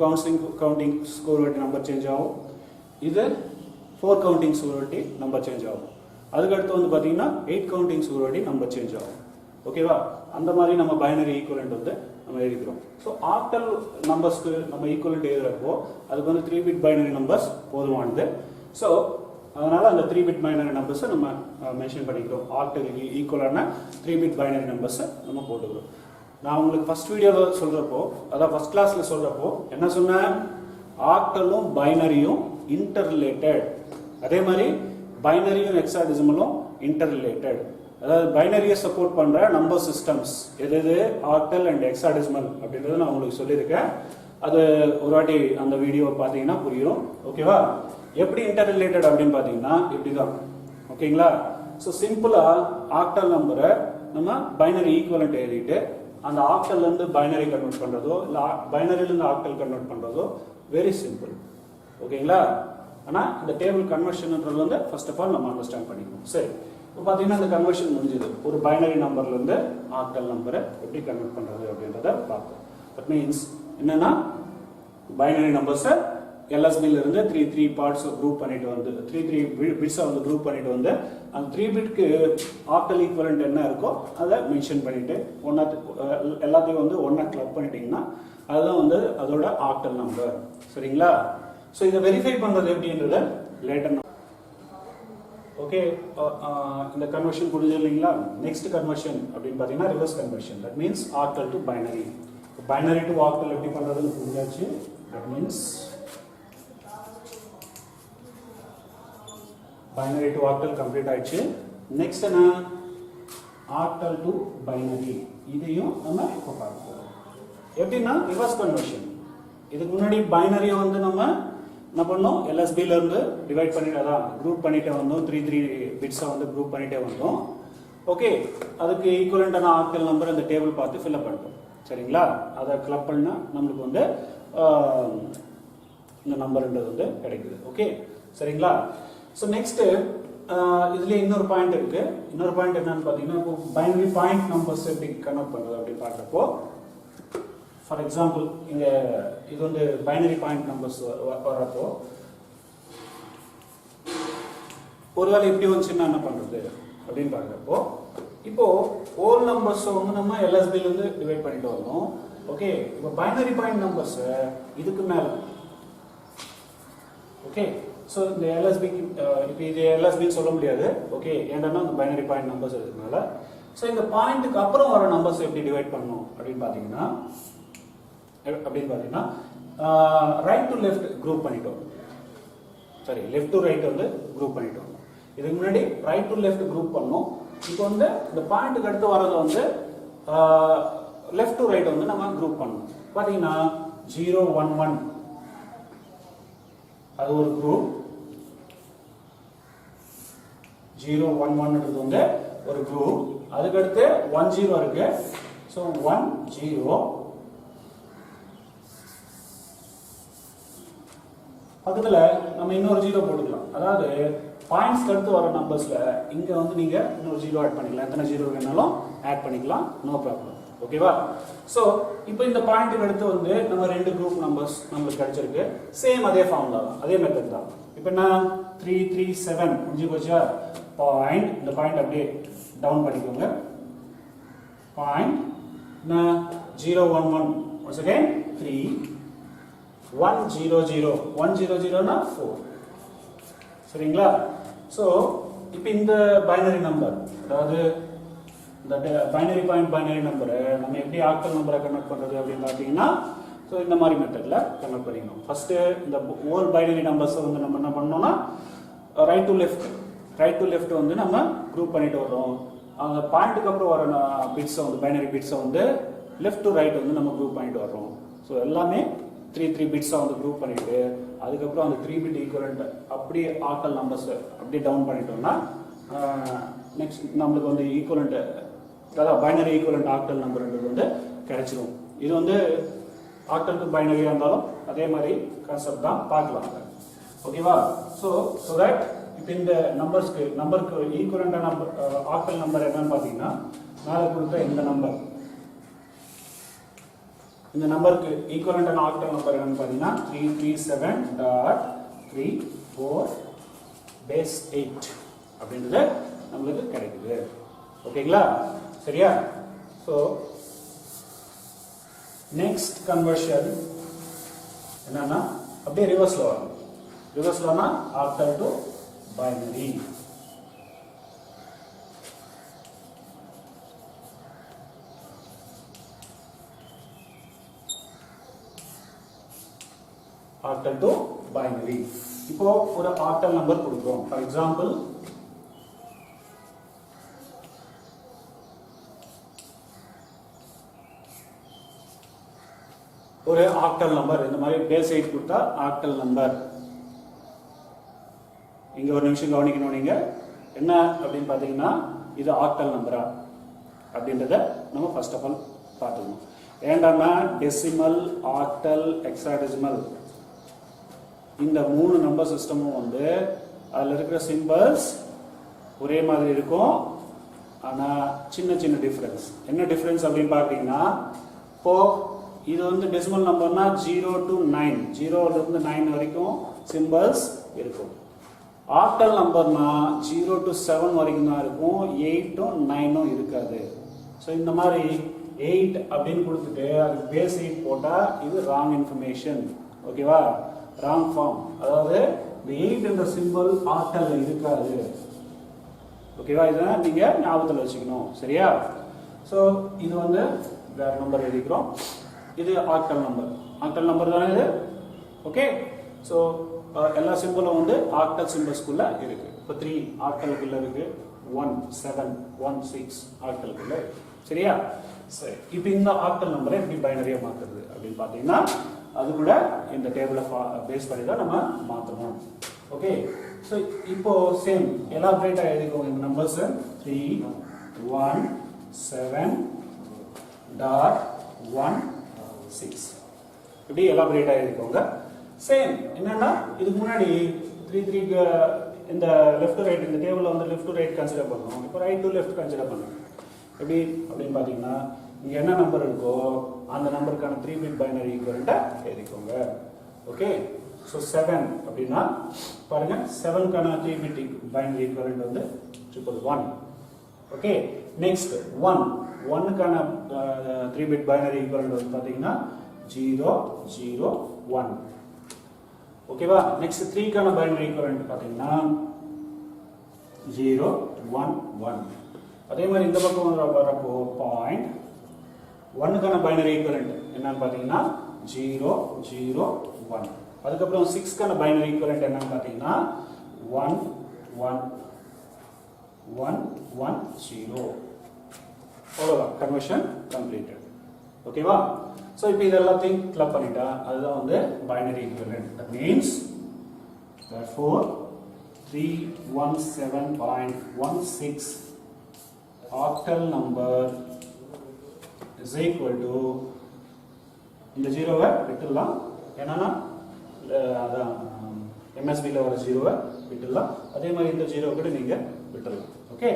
கவுண்டிங்ஸ்க்கு ஒரு வாட்டி நம்பர் சேஞ்ச் ஆகும். இது 4 கவுண்டிங்ஸ் ஒரு வாட்டி நம்பர் சேஞ்ச் ஆகும். அதுக்கடுத்து வந்து பார்த்தீங்கன்னா 8 கவுண்டிங்ஸ் ஒரு வாட்டி நம்பர் சேஞ்ச் ஆகும். ஓகேவா? அந்த மாதிரி நம்ம பைனரி ஈக்குவலண்ட் வந்து நம்ம எழுதிக்கிறோம். ஸோ ஆக்டல் நம்பர்ஸ்க்கு நம்ம ஈக்குவலண்ட் எழுதுறப்போ அதுக்கு வந்து 3 பிட் பைனரி நம்பர்ஸ் போதுமானது. ஸோ அதனால அந்த 3 பிட் பைனரி நம்பர்ஸை நம்ம மென்ஷன் பண்ணிக்கிறோம். ஆக்டல் ஈக்குவலான 3 பிட் பைனரி நம்பர்ஸை நம்ம போட்டுக்கிறோம். நான் உங்களுக்கு ஃபர்ஸ்ட் வீடியோவில் சொல்றப்போ, அதாவது ஃபர்ஸ்ட் கிளாஸ்ல சொல்றப்போ என்ன சொன்னேன், ஆக்டலும் பைனரியும் இன்டர் ரிலேட்டட், அதே மாதிரி பைனரியும் ஹெக்ஸாடெசிமலும் இன்டர் ரிலேட்டட். அதாவது பைனரியை சப்போர்ட் பண்ற நம்பர் சிஸ்டம்ஸ் எது ஆக்டல் அண்ட் ஹெக்ஸாடெசிமல் அப்படின்றத நான் உங்களுக்கு சொல்லியிருக்கேன். அது ஒரு வாட்டி அந்த வீடியோ பார்த்தீங்கன்னா புரியும். ஓகேவா? எப்படி இன்டர் ரிலேட்டட் அப்படின்னு பார்த்தீங்கன்னா இப்படிதான். ஓகேங்களா? ஸோ சிம்பிளா ஆக்டல் நம்பரை நம்ம பைனரி ஈக்குவலண்ட் எழுதிட்டு அந்த ஆக்டல்ல இருந்து பைனரி கன்வெர்ட் பண்றதோ இல்லை பைனரியில இருந்து ஆக்டல் கன்வெர்ட் பண்றதோ வெரி சிம்பிள். ஓகேங்களா? ஆனால் இந்த டேபிள் கன்வர்ஷன்ன்றது வந்து ஃபர்ஸ்ட் ஆஃப் ஆல் நம்ம அண்டர்ஸ்டாண்ட் பண்ணிக்கணும். சரி, இப்போ பார்த்தீங்கன்னா இந்த கன்வர்ஷன் முடிஞ்சது. ஒரு பைனரி நம்பர்ல இருந்து ஆக்டல் நம்பரை எப்படி கன்வெர்ட் பண்றது அப்படின்றத பார்த்தோம். தட் மீன்ஸ் என்னன்னா பைனரி நம்பர்ஸை எல்எஸ்பில இருந்து 3 பார்ட்ஸ் குரூப் பண்ணிட்டு வந்து 3 பிட்ஸை வந்து குரூப் பண்ணிட்டு வந்து அந்த 3 பிட்க்கு ஆக்டல் ஈக்குவலண்ட் என்ன இருக்கோ அதை மென்ஷன் பண்ணிட்டு எல்லாத்தையும் வந்து ஒன்னா கிளப் பண்ணிட்டீங்கன்னா அதுதான் வந்து அதோட ஆக்டல் நம்பர். சரிங்களா? ஸோ இதை வெரிஃபை பண்ணுறது எப்படின்றத லேட்டர். ஓகே, இந்த கன்வர்ஷன் புரிஞ்சு இல்லைங்களா? நெக்ஸ்ட் கன்வர்ஷன் அப்படின்னு பார்த்தீங்கன்னா reverse conversion. That means octal to binary. Binary to octal எப்படி பண்ணுறதுன்னு புரிஞ்சாச்சு. That means binary to octal complete ஆயிடுச்சு. நெக்ஸ்ட் என்ன? Octal to binary. இதையும் நம்ம இப்போ பார்க்க போகிறோம். எப்படின்னா ரிவர்ஸ் கன்வர்ஷன். இதுக்கு முன்னாடி பைனரியை வந்து நம்ம என்ன பண்ணோம்? எல்எஸ்பில இருந்து டிவைட் பண்ணிட்டு அதான் குரூப் பண்ணிட்டே வந்தோம். 3 பிட்ஸை வந்து குரூப் பண்ணிட்டே வந்தோம். ஓகே, அதுக்கு ஈக்குவலண்டான ஆக்டல் நம்பர் அந்த டேபிள் பார்த்து ஃபில்அப் பண்ணிட்டோம். சரிங்களா? அதை கிளப் பண்ணா நம்மளுக்கு வந்து இந்த நம்பர்ன்றது வந்து கிடைக்குது. ஓகே, சரிங்களா? ஸோ நெக்ஸ்ட் இதுல இன்னொரு பாயிண்ட் இருக்கு. இன்னொரு பாயிண்ட் என்னன்னு பார்த்தீங்கன்னா, இப்போ பைனரி பாயிண்ட் நம்பர்ஸ் எப்படி கன்வெர்ட் பண்ணுறது அப்படின்னு பார்க்குறப்போ, ஃபார் எக்ஸாம்பிள் இங்க இது வந்து பைனரி பாயிண்ட் நம்பர்ஸ் வரப்போ ஒருவேளை எப்படி வந்துச்சுன்னா என்ன பண்றது அப்படின்னு பார்க்குறப்போ, இப்போ ஹோல் நம்பர்ஸ் வந்து நம்ம எல்எஸ்பில இருந்து டிவைட் பண்ணிட்டு வரணும். ஓகே, இப்போ பைனரி பாயிண்ட் நம்பர்ஸ் இதுக்கு மேல. ஓகே, ஸோ இந்த எல்எஸ்பிக்கு இப்போ இது எல்எஸ்பின்னு சொல்ல முடியாது. ஓகே, ஏன்னா இந்த பைனரி பாயிண்ட் நம்பர்ஸ் இருக்கிறதுனால. ஸோ இந்த பாயிண்ட்டுக்கு அப்புறம் வர நம்பர்ஸ் எப்படி டிவைட் பண்ணணும் அப்படின்னு பார்த்தீங்கன்னா ரைட் டு லெஃப்ட் குரூப் பண்ணிட்டோம். சரி, லெஃப்ட் டு ரைட் வந்து குரூப் பண்ணிட்டோம். இதுக்கு முன்னாடி ரைட் டு லெஃப்ட் குரூப் பண்ணோம். இப்போ வந்து இந்த பாயிண்ட்டுக்கு அடுத்து வரது வந்து லெஃப்ட் டு ரைட் வந்து நம்ம குரூப் பண்ணணும். பார்த்தீங்கன்னா 0 1 1 அது ஒரு குரூப். 0 1 1 வந்து ஒரு குரூப். அதுக்கடுத்து 1 0 இருக்கு. ஸோ 1 0 பக்கத்துல நம்ம இன்னொரு 0 போட்டுக்கலாம். அதாவது பாயிண்ட்ஸ் அடுத்து வர நம்பர்ஸ்ல இங்க வந்து நீங்க இன்னொரு 0 ஆட் பண்ணிக்கலாம். எத்தனை 0 வேணாலும் ஆட் பண்ணிக்கலாம், நோ ப்ராப்ளம். ஓகேவா? ஸோ இப்போ இந்த பாயிண்ட்டுக்கு அடுத்து வந்து நம்ம 2 குரூப் நம்பர்ஸ் நம்மளுக்கு கிடைச்சிருக்கு. சேம் அதே ஃபார்முலா தான், அதே மெத்தட் தான். இப்போ என்ன 3 3 7 முடிஞ்சு போச்சா? பாயிண்ட், இந்த பாயிண்ட் அப்படியே டவுன் பண்ணிக்கோங்க. Point 0 1 1 once again 3 1 0 0 1 0 0 4. சரிங்களா? ஸோ இப்போ இந்த பைனரி நம்பர், அதாவது இந்த பைனரி பாயிண்ட் பைனரி நம்பரை நம்ம எப்படி ஆக்டல் நம்பரை கன்வெர்ட் பண்ணுறது அப்படின்னு பார்த்தீங்கன்னா, ஸோ இந்த மாதிரி மெத்தடில் கன்வெர்ட் பண்ணிக்கணும். ஃபர்ஸ்ட்டு இந்த ஹோல் பைனரி நம்பர்ஸை வந்து நம்ம என்ன பண்ணோம்னா ரைட் டு லெஃப்ட் வந்து நம்ம குரூப் பண்ணிட்டு வரோம். அந்த பாயிண்ட்டுக்கு அப்புறம் வர பிட்ஸை வந்து பைனரி பிட்ஸை வந்து லெஃப்ட் டு ரைட் வந்து நம்ம குரூப் பண்ணிட்டு வரோம். ஸோ எல்லாமே 3 பிட்ஸாக வந்து குரூப் பண்ணிட்டு அதுக்கப்புறம் அந்த 3 பிட் ஈக்குவலண்ட் அப்படியே ஆக்டல் நம்பர்ஸ் அப்படியே டவுன் பண்ணிட்டோம்னா நெக்ஸ்ட் நம்மளுக்கு வந்து ஈக்குவலண்ட், அதாவது பைனரி ஈக்குவலண்ட் ஆக்டல் நம்பர்ன்றது வந்து கிடைச்சிடும். இது வந்து ஆக்டல் டு பைனரியாக இருந்தாலும் அதே மாதிரி கான்செப்ட் தான் பார்க்கலாம். ஓகேவா? ஸோ தட் இப்போ இந்த நம்பருக்கு ஈக்குவலண்டான ஆக்டல் நம்பர் என்னன்னு பார்த்தீங்கன்னா, மேலே கொடுத்த இந்த நம்பர், இந்த நம்பருக்கு ஈக்குவலண்டான ஆக்டல் நம்பர் என்னன்னு பார்த்தீங்கன்னா 337.34 பேஸ் 8 அப்படின்றது நம்மளுக்கு கிடைக்குது. ஓகேங்களா? சரியா? ஸோ நெக்ஸ்ட் கன்வர்ஷன் என்னன்னா அப்படியே ரிவர்ஸ்ல வரும். ரிவர்ஸ்லனா octal to binary. Octal to binary. இப்போ ஒரு ஆக்டல் நம்பர் கொடுக்கிறோம். ஃபார் எக்ஸாம்பிள் ஒரு ஆக்டல் நம்பர் இந்த மாதிரி பேஸ் 8 கொடுத்தா ஆக்டல் நம்பர். இங்க ஒரு நிமிஷம் கவனிக்கணும். நீங்க என்ன அப்படின்னு பாத்தீங்கன்னா, இது ஆக்டல் நம்பரா அப்படின்றத நம்ம ஃபர்ஸ்ட் ஆஃப் ஆல் பார்த்துக்கணும். ஏண்டானா டெசிமல், ஆக்டல், ஹெக்ஸாடெசிமல் இந்த 3 நம்பர் சிஸ்டமும் வந்து அதில் இருக்கிற சிம்பிள்ஸ் ஒரே மாதிரி இருக்கும். ஆனால் சின்ன சின்ன டிஃப்ரென்ஸ். என்ன டிஃப்ரென்ஸ் அப்படின்னு பார்த்தீங்கன்னா, இப்போ இது வந்து டெசிமல் நம்பர்னா 0 to 9, 0லேருந்து 9 வரைக்கும் சிம்பிள்ஸ் இருக்கும். ஆக்டல் நம்பர்னா 0 to 7 வரைக்கும் தான் இருக்கும், 8ம் 9ம் இருக்காது. ஸோ இந்த மாதிரி 8 அப்படின்னு கொடுத்துட்டு அதுக்கு பேஸ் 8 போட்டால் இது ராங் இன்ஃபர்மேஷன். ஓகேவா? ராங் ஃபார்ம், அதாவது இந்த 8 என்ற சிம்பிள் ஆக்டல்ல இருக்காது. ஓகேவா? இதெல்லாம் நீங்க ஞாபகத்தில் வச்சுக்கணும். சரியா? ஸோ இது வந்து வேற நம்பர் எழுதிக்கிறோம். இது ஆக்டல் நம்பர். ஆக்டல் நம்பர் தானே இது. ஓகே. ஸோ எல்லா சிம்பிளும் வந்து ஆக்டல் சிம்பிள்ஸ்குள்ள இருக்கு. இப்போ 3 ஆக்டலுக்குள்ள இருக்கு, 1 7 1 6 ஆக்டலுக்குள்ள இருக்கு. சரியா? சரி, இப்போ இந்த ஆக்டல் நம்பரை எப்படி பைனரியா மாத்துறது அப்படின்னு பார்த்தீங்கன்னா அது கூட இந்த டேபிளை பேஸ் பண்ணி தான் நம்ம மாற்றணும். ஓகே. ஸோ இப்போ சேம் எலாபரேட்டா எழுதிக்கோங்க இந்த நம்பர்ஸ் 3 1 7 டாட் 1 6 இப்படி எலாபரேட்டா எழுதிக்கோங்க. சேம் என்னன்னா இதுக்கு முன்னாடி 3 3 இந்த லெஃப்ட் டு ரைட் இந்த டேபிள்ல வந்து லெஃப்ட் டு ரைட் கன்சிடர் பண்ணோம். இப்போ ரைட் டு லெஃப்ட் கன்சிடர் பண்ணோம். எப்படி அப்படின்னு பார்த்தீங்கன்னா இங்க என்ன நம்பர் இருக்கோ அந்த நம்பருக்கான 3 பிட் பைனரி ஈக்குவலண்ட்டை எழுதிக்கோங்க. ஓகே. ஸோ 7 அப்படின்னா பாருங்க 7க்கான 3 பிட் பைனரி ஈக்குவலண்ட் வந்து 111. ஓகே. நெக்ஸ்ட் 1க்கான 3 பிட் பைனரி ஈக்குவலண்ட் வந்து பார்த்தீங்கன்னா 0 0 1. ஓகேவா? நெக்ஸ்ட் 3க்கான பைனரி ஈக்குவலண்ட் பார்த்தீங்கன்னா 0 1 1. அதே மாதிரி இந்த பக்கம் வரப்போ பாயிண்ட் 1க்கான பைனரி ஈக்குவலண்ட் என்னன்னு பார்த்தீங்கன்னா 0 0 1. அதுக்கப்புறம் 6க்கான பைனரி ஈக்குவலண்ட் என்னன்னு பார்த்தீங்கன்னா 1 1 1 1 0. அவ்வளோதான், கன்வர்ஷன் கம்ப்ளீட்டட். ஓகேவா? ஸோ இப்போ இது எல்லாத்தையும் கிளப் பண்ணிட்டா அதுதான் வந்து binary equivalent. That means therefore 317.16 octal number is equal to இந்த ஜீரோவை விட்டுடலாம். என்னன்னா அதான் எம்எஸ்பியில் வர ஜீரோவை விட்டுடலாம். அதே மாதிரி இந்த ஜீரோ கூட நீங்க விட்டுடலாம். Okay.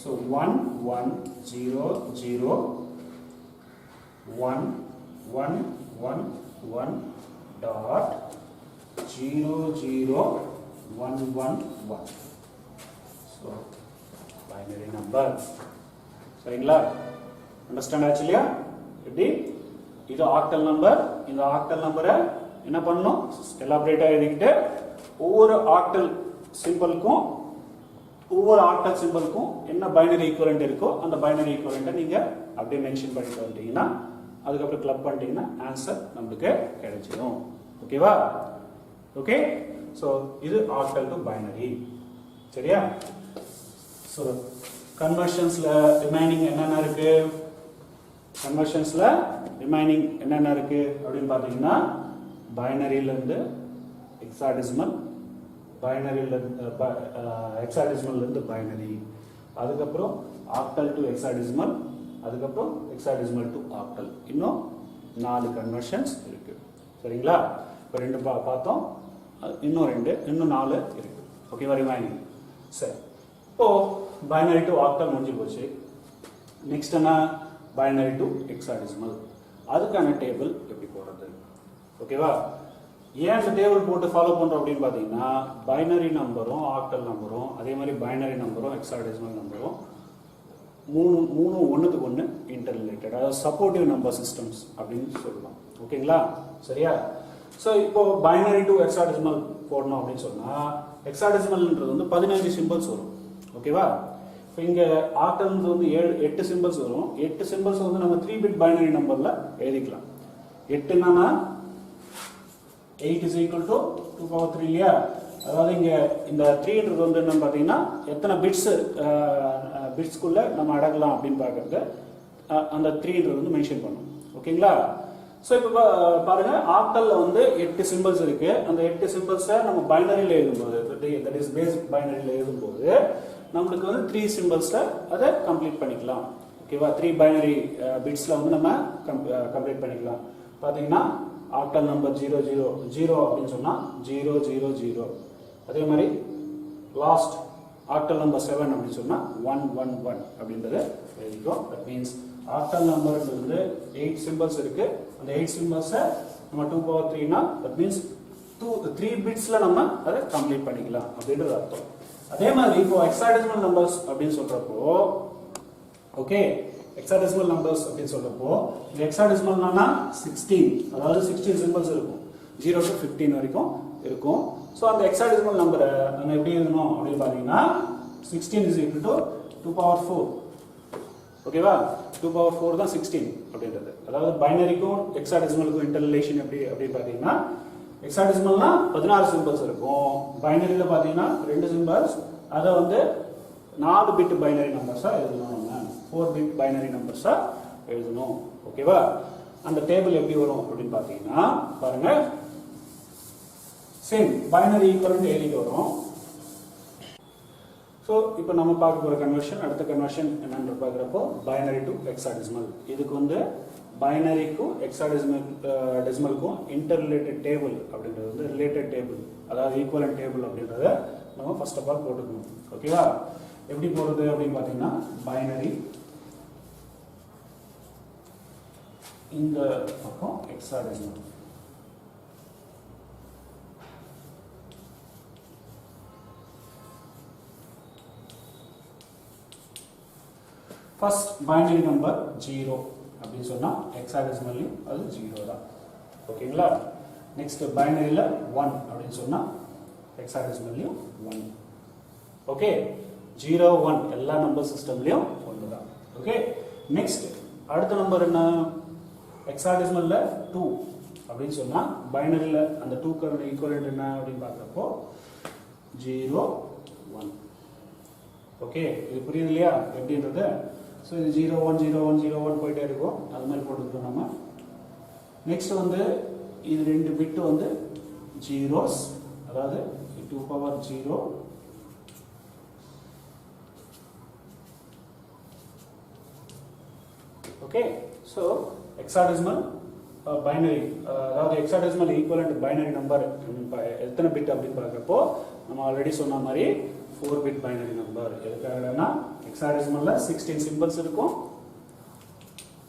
So 1 1 0 0 1 1 1 1 dot 0 0 1 1 1. So binary number. சரிங்களா? அண்டர்ஸ்டாண்ட் ஆச்சு இல்லையா? எப்படி இது ஆக்டல் நம்பர். இந்த ஆக்டல் நம்பரை என்ன பண்ணணும்? எலாபரேட்டா எழுதிக்கிட்டு ஒவ்வொரு ஆக்டல் சிம்பிளுக்கும் என்ன பைனரி ஈக்குவலண்ட் இருக்கோ அந்த பைனரி ஈக்குவலண்ட்டை நீங்க அப்படியே மென்ஷன் பண்ணிட்டு வந்துட்டீங்கன்னா அதுக்கப்புறம் கிளப் பண்ணிட்டீங்கன்னா ஆன்சர் நமக்கு கிடைச்சிடும். ஓகேவா? ஓகே. ஸோ இது ஆக்டல் டு பைனரி. சரியா? ஸோ கன்வர்ஷன்ஸ்ல ரிமைனிங் என்னென்ன இருக்கு? கன்வர்ஷன்ஸ்ல ரிமைனிங் என்னென்ன இருக்கு அப்படின்னு பார்த்தீங்கன்னா பைனரியில இருந்து ஹெக்ஸாடெசிமல், பைனரியில ஹெக்ஸாடெசிமல்ல இருந்து பைனரி, அதுக்கப்புறம் ஆக்டல் டு ஹெக்ஸாடெசிமல், அதுக்கப்புறம் ஹெக்ஸாடெசிமல் டு ஆக்டல். இன்னும் 4 கன்வர்ஷன்ஸ் இருக்கு. சரிங்களா? இப்போ 2 பார்த்தோம், இன்னும் 4 இருக்கு. ஓகேவா? ரிமைனிங். சரி, இப்போ பைனரி டு ஆக்டல் முடிஞ்சு போச்சு. நெக்ஸ்ட் என்ன? Binary to hexadecimal. அதுக்கான டேபிள் எப்படி போடுறது? ஓகேவா? ஏன் இந்த டேபிள் போட்டு ஃபாலோ பண்றோம் அப்படின்னு பார்த்தீங்கன்னா பைனரி நம்பரும் ஆக்டல் நம்பரும் அதே மாதிரி பைனரி நம்பரும் ஹெக்ஸாடெசிமல் நம்பரும் மூணு ஒன்றுக்கு ஒன்று இன்டர் ரிலேட்டட், அதாவது சப்போர்ட்டிவ் நம்பர் சிஸ்டம்ஸ் அப்படின்னு சொல்லலாம். ஓகேங்களா? சரியா? ஸோ இப்போ பைனரி டு ஹெக்ஸாடெசிமல் போடணும் அப்படின்னு சொன்னால் ஹெக்ஸாடெசிமல்ன்றது வந்து 15 சிம்பிள்ஸ் வரும். ஓகேவா? இப்போ இங்கே ஆக்டல்ன்றது வந்து 8 சிம்பிள்ஸ் வரும். 8 சிம்பிள்ஸ் வந்து நம்ம 3 பிட் பைனரி நம்பரில் எழுதிக்கலாம். 8 என்னன்னா 8 is equal to 2 power 3 இல்லையா? அதாவது இங்க இந்த 3ன்றது வந்து என்னன்னு பார்த்தீங்கன்னா எத்தனை பிட்ஸ்க்குள்ள நம்ம அடக்கலாம் அப்படின்னு பார்க்கறது அந்த 3ன்றது வந்து மென்ஷன் பண்ணும். ஓகேங்களா? ஸோ இப்போ பாருங்க ஆக்டல்ல வந்து 8 சிம்பிள்ஸ் இருக்கு. அந்த 8 சிம்பிள்ஸை நம்ம பைனரியில் எழுதும்போது, தட் இஸ் பேசிக் பைனரியில் எழுதும்போது நம்மளுக்கு வந்து 3 சிம்பிள்ஸை அதை கம்ப்ளீட் பண்ணிக்கலாம். ஓகேவா? 3 பைனரி பிட்ஸ்ல வந்து நம்ம கம்ப்ளீட் பண்ணிக்கலாம். பார்த்தீங்கன்னா ஆக்டல் நம்பர் 0 0 0 அப்படின்னு சொன்னா 0 0 0. அதே மாதிரி லாஸ்ட் ஆக்டல் நம்பர் 7 அப்படின்னு சொன்னா 1 1 1 அப்படின்றத எழுதிக்கும். தட் மீன்ஸ் ஆக்டல் நம்பர் வந்து 8 சிம்பிள்ஸ் இருக்கு. அந்த 8 சிம்பிள்ஸை நம்ம 2 power 3னா தட் மீன்ஸ் 3 பிட்ஸ்ல நம்ம அதை கம்ப்ளீட் பண்ணிக்கலாம் அப்படின்றது அர்த்தம். அதே மாதிரி இப்போ ஹெக்ஸாடெசிமல் நம்பர்ஸ் அப்படின்னு சொல்றப்போ, ஓகே, ஹெக்ஸாடெசிமல் நம்பர்ஸ் அப்படின்னு சொல்றப்போ ஹெக்ஸாடெசிமல்னா 16, அதாவது 16 சிம்பிள்ஸ் இருக்கும். 0 to 15 வரைக்கும் இருக்கும். ஸோ அந்த ஹெக்ஸாடெசிமல் நம்பரை நம்ம எப்படி எழுதணும் அப்படின்னு பார்த்தீங்கன்னா 16 is equal to 2 power 4. ஓகேவா? 2 power 4 தான் 16 அப்படின்றது. அதாவது பைனரிக்கும் ஹெக்ஸாடெசிமலுக்கும் இன்டர் ரிலேஷன் எப்படி அப்படின்னு பார்த்தீங்கன்னா ஹெக்ஸாடெசிமல்னா 16 சிம்பிள்ஸ் இருக்கும். பைனரியில் பார்த்தீங்கன்னா 2 சிம்பிள்ஸ். அதை வந்து 4 பிட் பைனரி நம்பர்ஸா எழுதணும். நம்ம 4 பிட் பைனரி நம்பர்ஸா எழுதணும். ஓகேவா? அந்த டேபிள் எப்படி வரும் அப்படின்னு பார்த்தீங்கன்னா பாருங்க, சேம் பைனரி ஈக்குவலன்ட் எழுதிட்டு வரும். ஸோ இப்போ நம்ம பார்க்க போகிற கன்வர்ஷன், அடுத்த கன்வர்ஷன் என்னன்னு பார்க்குறப்போ பைனரி டு ஹெக்ஸாடெசிமல். இதுக்கு வந்து பைனரிக்கும் ஹெக்ஸாடெசிமலுக்கும் இன்டர் ரிலேட்டட் டேபிள் அப்படின்றது வந்து ரிலேட்டட் டேபிள், அதாவது ஈக்குவலன்ட் டேபிள் அப்படின்றத நம்ம ஃபர்ஸ்ட் ஆஃப் ஆல் போட்டுக்கணும். ஓகேவா? எப்படி போடுறது அப்படின்னு பார்த்தீங்கன்னா பைனரி இந்த பக்கம் ஹெக்ஸாடெசிமல். ஃபர்ஸ்ட் பைனரி நம்பர் 0 அப்படின்னு சொன்னா ஹெக்ஸாடெசிமல்லையும் அது 0 தான். ஓகேங்களா? நெக்ஸ்ட் பைனரியில் 1 அப்படின்னு சொன்னா ஹெக்ஸாடெசிமல்லையும் 1. ஓகே, 0 1 எல்லா நம்பர் சிஸ்டம்லையும் 1 தான். ஓகே, நெக்ஸ்ட் அடுத்த நம்பர் என்ன? ஹெக்ஸாடெசிமல்ல 2 அப்படின்னு சொன்னா பைனரியில் அந்த 2க்கான ஈக்குவலன்ட் என்ன அப்படின்னு பார்க்குறப்போ 0 1. ஓகே, இது புரியுது இல்லையா எப்படின்றது? ஸோ இது 0 1 0 1 0 1 போயிட்டே இருக்கும். அது மாதிரி போட்டுக்கிறோம் நம்ம. நெக்ஸ்ட் வந்து இது 2 பிட் வந்து ஜீரோஸ், அதாவது 2 power 0 okay. So hexadecimal binary, அதாவது ஹெக்ஸாடெசிமல் ஈக்குவலன்ட் பைனரி நம்பர் எத்தனை பிட் அப்படின்னு பார்க்குறப்போ நம்ம ஆல்ரெடி சொன்ன மாதிரி 4 பிட் பைனரி நம்பர். எதுக்காகனா ஹெக்ஸாடெசிமல்ல 16 சிம்பிள்ஸ் இருக்கும்.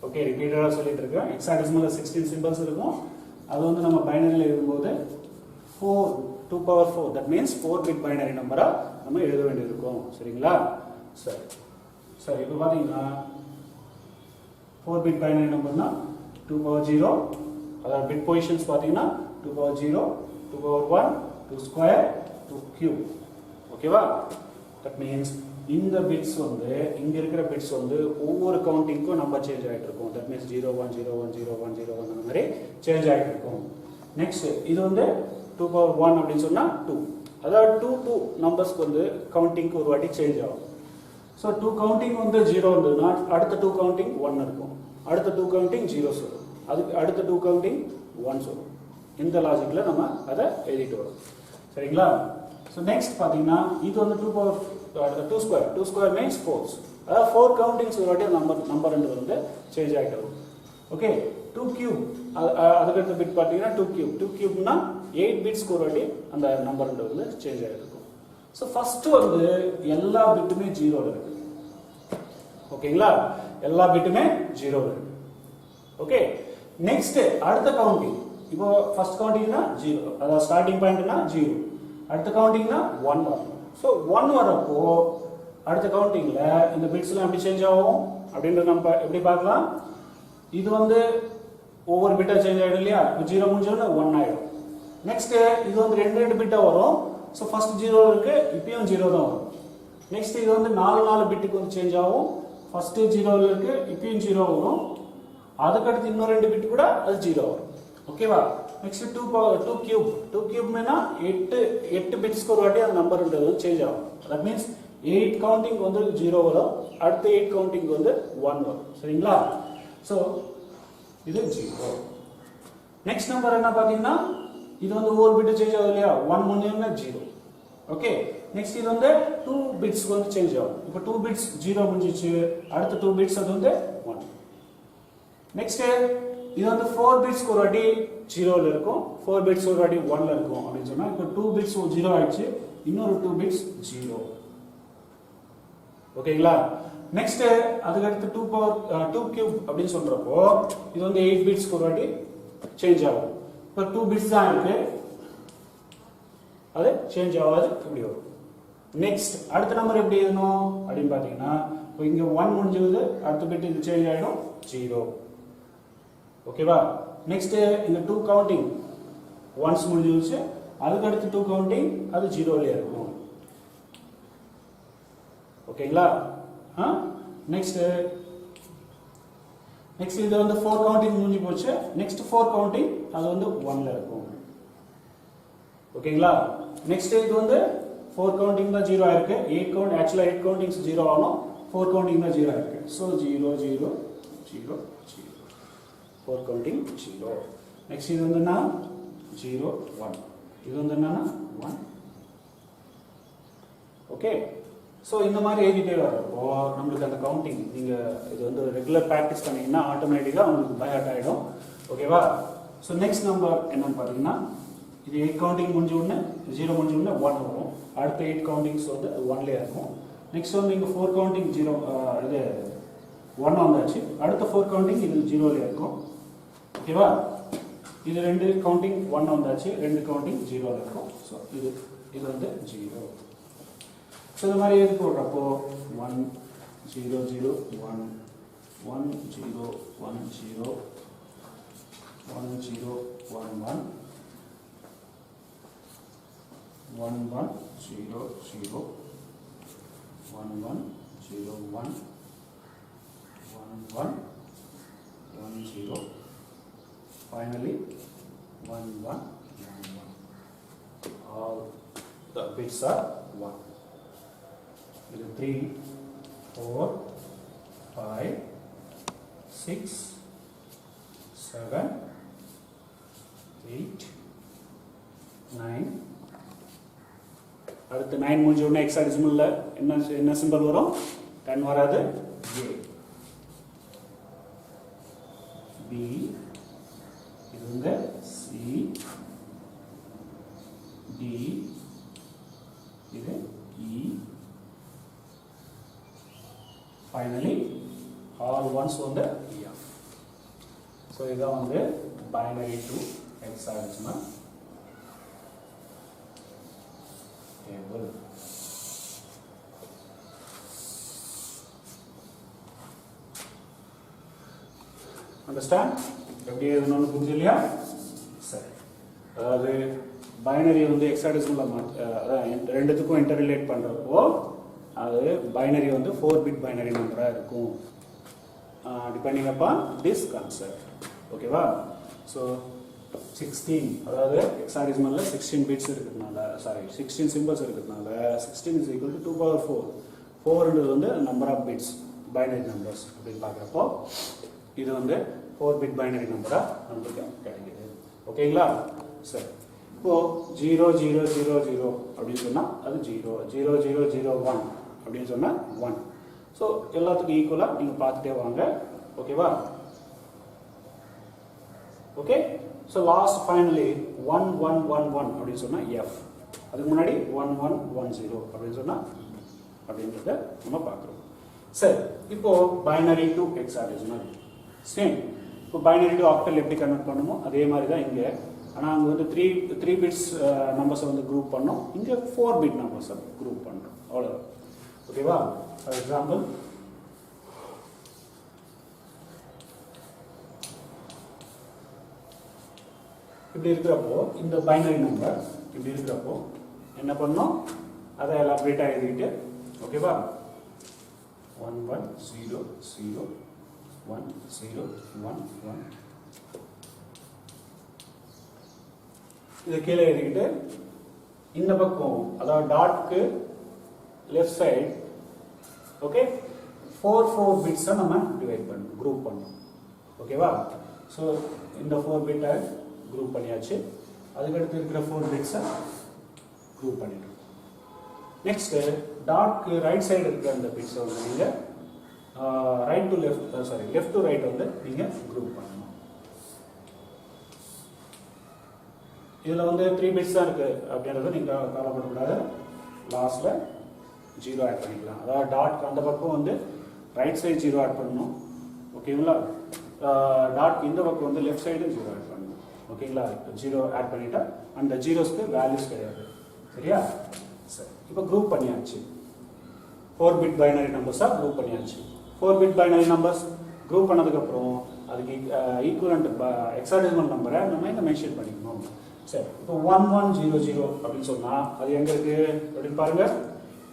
ஓகே, ரிப்பீட்டடா சொல்லிட்டு இருக்கேன். ஹெக்ஸாடெசிமல்ல 16 சிம்பிள்ஸ் இருக்கும். அது வந்து நம்ம பைனரியில் எழுதும்போது 2 power 4 that means 4 bit binary நம்பரா நம்ம எழுத வேண்டியிருக்கும். சரிங்களா? சரி சரி, இப்போ பார்த்தீங்கன்னா 4 பிட் பைனரி நம்பர்னா 2 power 0, அதாவது பிட் பொசிஷன்ஸ் பார்த்தீங்கன்னா 2 power 0, 2 power 1, 2 square, 2 cube. ஓகேவா? தட் மீன்ஸ் இந்த பிட்ஸ் வந்து இங்க இருக்கிற பிட்ஸ் வந்து ஒவ்வொரு கவுண்டிங்க்கும் நம்பர் சேஞ்ச் ஆகிட்டு இருக்கும். தட் மீன்ஸ் 0 1 0 1 0 1 0 1 அந்த மாதிரி சேஞ்ச் ஆகிட்டு இருக்கும். நெக்ஸ்ட் இது வந்து 2 power 1 அப்படின்னு சொன்னா 2, அதாவது 2 நம்பர்ஸ்க்கு வந்து கவுண்டிங்க்கு ஒரு வாட்டி சேஞ்ச் ஆகும். ஸோ 2 கவுண்டிங் வந்து 0 இருந்ததுன்னா அடுத்த 2 கவுண்டிங் 1 இருக்கும், அடுத்த 2 கவுண்டிங் 0s வரும், அதுக்கு அடுத்த 2 கவுண்டிங் 1s வரும். இந்த லாஜிக்ல நம்ம அதை எழுதிட்டு வரோம். சரிங்களா? ஸோ நெக்ஸ்ட் பார்த்தீங்கன்னா இது வந்து 2 power 2 square. 2 square means 4. அதாவது 4 கவுண்டிங்ஸ் ஒரு வாட்டி நம்பர் வந்து சேஞ்ச் ஆகிட்டு வரும். ஓகே, 2 cube அதுக்கு அடுத்த பிட் பார்த்தீங்கன்னா 2 cube. 2 cubeனா 8 பிட்ஸ்க்கு ஒரு வாட்டி அந்த நம்பர் வந்து சேஞ்ச் ஆகிட்டு இருக்கும். ஸோ ஃபர்ஸ்ட் வந்து எல்லா பிட்டுமே 0 இருக்கு. ஓகேங்களா? எல்லா பிட்டுமே 0 இருக்கு. ஓகே, நெக்ஸ்ட் அடுத்த கவுண்டிங். இப்போ ஃபர்ஸ்ட் கவுண்டிங்னா 0, அதாவது ஸ்டார்டிங் பாயிண்ட்னா 0, அடுத்த கவுண்டிங்னா 1 வரும். ஸோ 1 வரப்போ அடுத்த கவுண்டிங்ல இந்த பிட்ஸ்லாம் எப்படி சேஞ்ச் ஆகும் அப்படின்றத நம்ம எப்படி பார்க்கலாம். இது வந்து ஒவ்வொரு பிட்டா சேஞ்ச் ஆகிடும் இல்லையா? இப்போ 0 முடிஞ்சோன்னா 1 ஆகிடும். நெக்ஸ்ட் இது வந்து 2 பிட்டா வரும். ஸோ ஃபர்ஸ்ட் 0 இருக்கு, இப்பயும் 0 தான் வரும். நெக்ஸ்ட் இது வந்து 4 பிட்டுக்கு வந்து சேஞ்ச் ஆகும். ஃபர்ஸ்ட் 0 இருக்கு, இப்பயும் 0 வரும். அதுக்கடுத்து இன்னும் 2 பிட் கூட அது 0 வரும். ஓகேவா? Next 2 cube. 2 cube மீனா 8 பிட்ஸ்க்கு ஒரு வாட்டி அந்த நம்பர்ன்றது சேஞ்ச் ஆகும். தட் மீன்ஸ் 8 கவுண்டிங் வந்து 0 வரும், அடுத்த 8 கவுண்டிங் வந்து 1 வரும். சரிங்களா? ஸோ இது 0. நெக்ஸ்ட் நம்பர் என்ன பார்த்தீங்கன்னா இது வந்து ஒவ்வொரு பிட் சேஞ்ச் ஆகுது இல்லையா? 1 முடிஞ்சோன்னா 0. ஓகே, நெக்ஸ்ட் இது வந்து 2 பிட்ஸ்க்கு வந்து சேஞ்ச் ஆகும். இப்போ 2 பிட்ஸ் 0 முடிஞ்சிச்சு, அடுத்த 2 பிட்ஸ் அது வந்து 1. நெக்ஸ்ட் இது வந்து 4 பிட்ஸ்க்கு ஒரு வாட்டி 0ல இருக்கும், 4 பிட்ஸ் ஒரு வாட்டி 1ல இருக்கும் அப்படின்னு சொன்னா இப்போ 2 பிட்ஸ் 0 ஆயிடுச்சு, இன்னொரு 2 பிட்ஸ் 0. ஓகேங்களா? நெக்ஸ்ட் அதுக்கு அடுத்து 2 cube அப்படின்னு சொல்றப்போ இது வந்து 8 பிட்ஸ்க்கு ஒரு வாட்டி சேஞ்ச் ஆகும். இப்போ 2 பிட்ஸ் தான் இருக்கு, அது சேஞ்ச் ஆகாது, இப்படி வரும். நெக்ஸ்ட் அடுத்த நம்பர் எப்படி எழுதணும் அப்படின்னு பாத்தீங்கன்னா இப்போ இங்க 1 முடிஞ்சது, அடுத்த பிட் இது சேஞ்ச் ஆயிடும் 0. ஓகேவா? நெக்ஸ்ட் இந்த 2 கவுண்டிங் ஒன்ஸ் முடிஞ்சிருச்சு. அதுக்கு அடுத்து 2 கவுண்டிங் அது ஜீரோலயே இருக்கும். ஓகேங்களா? நெக்ஸ்ட் இது வந்து 4 கவுண்டிங் முடிஞ்சு போச்சு. நெக்ஸ்ட் 4 கவுண்டிங் அது வந்து 1ல இருக்கும். ஓகேங்களா? நெக்ஸ்ட் இது வந்து 4 கவுண்டிங் தான் 0 ஆயிருக்கு. 8 கவுண்ட் ஆக்சுவலா 8 கவுண்டிங்ஸ் 0 ஆகணும். 4 கவுண்டிங் தான் 0 ஆயிருக்கு. So 0 0 0 0 4 counting 0. நெக்ஸ்ட் இது வந்து என்ன 0 1. இது வந்து என்னன்னா 1. ஓகே. ஸோ இந்த மாதிரி எழுதிட்டே வரப்போ நம்மளுக்கு அந்த கவுண்டிங் நீங்கள் இது வந்து ரெகுலர் ப்ராக்டிஸ் பண்ணிங்கன்னா ஆட்டோமேட்டிக்காக உங்களுக்கு பை ஹார்ட் ஆகிடும். ஓகேவா? ஸோ நெக்ஸ்ட் நம்பர் என்னன்னு பார்த்தீங்கன்னா இது 8 கவுண்டிங் முடிஞ்ச உடனே 0 முடிஞ்ச உடனே 1 வரும். அடுத்த 8 கவுண்டிங்ஸ் வந்து 1லேயே இருக்கும். நெக்ஸ்ட் வந்து இங்கே 4 கவுண்டிங் 0 இது 1 வந்தாச்சு. அடுத்த 4 கவுண்டிங் இது 0லேயே இருக்கும். ஓகேவா? இது 2 கவுண்டிங் 1 வந்தாச்சு. 2 கவுண்டிங் 0ல இருக்கும். ஸோ இது வந்து 0. ஸோ இந்த மாதிரி எழுதி போடுறப்போ 1 0 0 1 1 0 1 0 1 0 1 1 1 1 0 0 1 1 0 1 1 1 1 0 finally 1 1 1 1. All the bits are 1. 3 4 5 6 7 8 9. அடுத்து 9 முடிஞ்ச உடனே ஹெக்ஸாடெசிமல்ல என்ன சிம்பல் வரும்? 10 வராது. A B இது வந்து C D இது E. Finally all ones வந்து F. So இதான் வந்து binary to hexadecimal table. Understand? எப்படி எழுதணும்னு புரிஞ்சு இல்லையா? சரி. அதாவது பைனரி வந்து ஹெக்ஸாடெசிமல் ரெண்டுத்துக்கும் இன்டர்ரிலேட் பண்றப்போ அது பைனரி வந்து 4 பிட் பைனரி நம்பராக இருக்கும். Depending upon this concept. ஓகேவா? ஸோ 16 அதாவது ஹெக்ஸாடெசிமல்ல 16 பிட்ஸ் இருக்கிறதுனால 16 சிம்பிள்ஸ் இருக்கிறதுனால 16 is equal to 2 power 4. 4ன்றது வந்து number of bits binary numbers அப்படின்னு பார்க்குறப்போ இது வந்து 4 பிட் பைனரி நம்பராக நம்மளுக்கு கிடைக்குது. ஓகேங்களா? சரி. இப்போ 0 0 0 0 அப்படின்னு சொன்னால் அது 0 0 0 0 1 அப்படின்னு சொன்னால் 1. ஸோ எல்லாத்துக்கும் ஈக்குவலாக நீங்கள் பார்த்துட்டே வாங்க. ஓகேவா? ஓகே. ஸோ லாஸ்ட் ஃபைனலி 1 1 1 1 அப்படின்னு சொன்னால் F. அதுக்கு முன்னாடி 1 1 1 0 அப்படின்னு சொன்னால் அப்படின்றத நம்ம பார்க்குறோம். சரி. இப்போ பைனரி டு ஹெக்ஸாடெசிமல் சேம். இப்போ பைனரி டு ஆக்டல் எப்படி கன்வெர்ட் பண்ணுமோ அதே மாதிரி தான் இங்கே. ஆனால் அங்கே வந்து 3 பிட்ஸ் நம்பர்ஸை வந்து குரூப் பண்ணோம். இங்கே 4 பிட் நம்பர்ஸை குரூப் பண்ணுறோம். அவ்வளோதான். ஓகேவா? ஃபார் எக்ஸாம்பிள் இப்படி இருக்கிறப்போ இந்த பைனரி நம்பர் இப்படி இருக்கிறப்போ என்ன பண்ணோம்? அதை எலாபரேட்டாக எழுதிட்டு ஓகேவா? 1 1 0 0 1 0 1 1 இதை கீழே எழுதிக்கிட்டு இந்த பக்கம் அதாவது டாட்க்கு லெஃப்ட் சைடு ஓகே 4 பிட்ஸை நம்ம டிவைட் பண்ணணும், குரூப் பண்ணணும். ஓகேவா? ஸோ இந்த 4 பிட்டை குரூப் பண்ணியாச்சு. அதுக்கடுத்து இருக்கிற 4 பிட்ஸை குரூப் பண்ணிட்டோம். நெக்ஸ்ட் டாட்க்கு ரைட் சைடு இருக்கிற அந்த பிட்ஸை வந்து நீங்கள் right to left left to right வந்து நீங்கள் குரூப் பண்ணணும். இதில் வந்து 3 பிட்ஸ் தான் இருக்குது அப்படின்றத நீங்கள் கவலைப்படக்கூடாது. லாஸ்ட்டில் 0 ஆட் பண்ணிக்கலாம். அதாவது டாட்க்கு அந்த பக்கம் வந்து ரைட் சைடு 0 ஆட் பண்ணணும். ஓகேங்களா? டாட்க்கு இந்த பக்கம் வந்து லெஃப்ட் சைடு 0 ஆட் பண்ணணும். ஓகேங்களா? 0 ஆட் பண்ணிட்டா அந்த ஜீரோஸ்க்கு வேல்யூஸ் கிடையாது. சரியா? சரி. இப்போ குரூப் பண்ணியாச்சு. 4 பிட் பைனரி நம்பர்ஸாக குரூப் பண்ணியாச்சு. 4 பிட் பைனரி நம்பர்ஸ் குரூப் பண்ணதுக்கப்புறம் அதுக்கு ஈக்குவலண்ட் ஹெக்ஸாடெசிமல் நம்பரை நம்ம இங்கே மென்ஷன் பண்ணிக்கணும். சரி, இப்போ 1100 அப்படின்னு சொன்னா அது எங்க இருக்கு அப்படின்னு பாருங்க.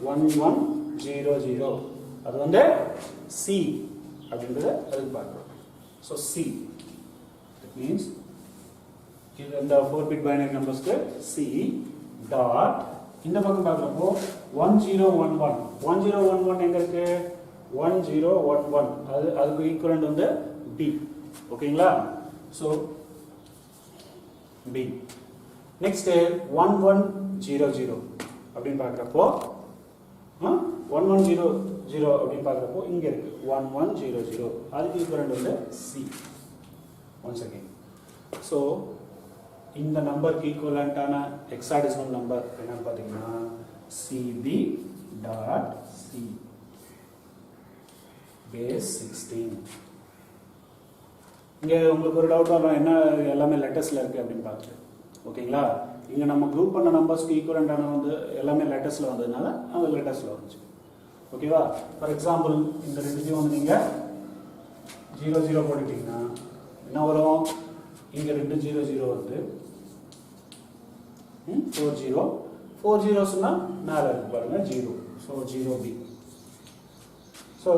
1100 அது வந்து C அப்படின்றத அதுக்கு பார்க்கிறோம். ஸோ C இட் மீன்ஸ் இது இந்த 4 பிட் பைனரி நம்பர்ஸ்க்கு C டாட் இந்த பக்கம் பார்க்குறப்போ 1011 எங்க இருக்கு 1011 அதுக்கு ஈக்குவலண்ட் வந்து B. ஓகேங்களா? So B. நெக்ஸ்ட் 1100 அப்படின்னு பார்க்குறப்போ 1100 அப்படின்னு பார்க்குறப்போ இங்க இருக்கு 1100 அதுக்கு ஈக்குவலண்ட் வந்து C. ஒன்ஸ் அகைன் ஸோ இந்த நம்பருக்கு ஈக்குவலண்டான ஹெக்ஸாடெசிமல் நம்பர் என்னன்னு பார்த்தீங்கன்னா CB டாட் C பேஸ் 16. இங்கே உங்களுக்கு ஒரு டவுட் வரும், என்ன எல்லாமே லெட்டர்ஸில் இருக்குது அப்படின்னு பார்த்துட்டு. ஓகேங்களா? இங்கே நம்ம குரூப் பண்ண நம்பர்ஸ்க்கு ஈக்குவலண்டான வந்து எல்லாமே லெட்டர்ஸில் வந்ததுனால அது லெட்டர்ஸில் வந்துச்சு. ஓகேவா? ஃபார் எக்ஸாம்பிள் இந்த ரெண்டுத்தையும் வந்து நீங்கள் 00 போட்டுட்டீங்கன்னா என்ன வரும்? இங்கே 200 வந்து 4 ஜீரோஸ்னா மேலே இருக்கு பாருங்க 0. So 0B. So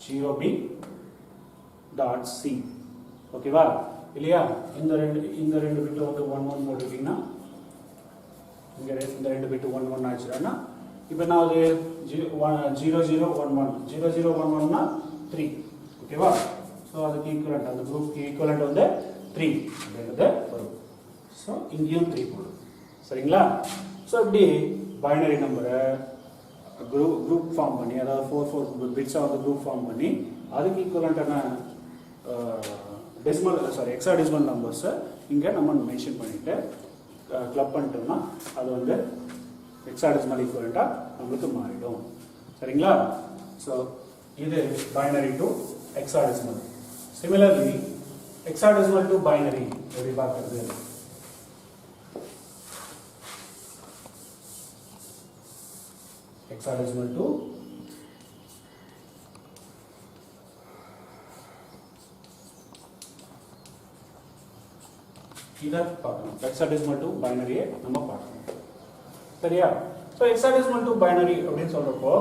0B dot C. ஓகேவா? இல்லையா? இந்த ரெண்டு பிட்டு வந்து 11 போட்டுட்டீங்கன்னா இங்கே இந்த ரெண்டு பிட்டு 11 ஆச்சுன்னா இப்போ நான் அது 0011 3. ஓகேவா? ஸோ அதுக்கு ஈக்குவலண்ட் அந்த குரூப்க்கு ஈக்குவலண்ட் வந்து 3 அப்படின்றது வரும். ஸோ இங்கேயும் 3 போடும். சரிங்களா? ஸோ இப்படி பைனரி நம்பரை குரூப் ஃபார்ம் பண்ணி, அதாவது 4 பிட்ஸாக வந்து குரூப் ஃபார்ம் பண்ணி அதுக்கு ஈக்குவலண்டான ஹெக்ஸாடெசிமல் நம்பர்ஸை இங்கே நம்ம மென்ஷன் பண்ணிட்டு கிளப் பண்ணிட்டோம்னா அது வந்து ஹெக்ஸாடெசிமல் ஈக்குவலண்டாக நம்மளுக்கு மாறிடும். சரிங்களா? ஸோ இது binary to hexadecimal. Similarly hexadecimal to binary எப்படி பார்க்கிறது? hexadecimal to இதை பார்க்கணும். hexadecimal to binary நம்ம பார்க்கணும். சரியா? ஸோ hexadecimal to binary அப்படின்னு சொல்றப்போ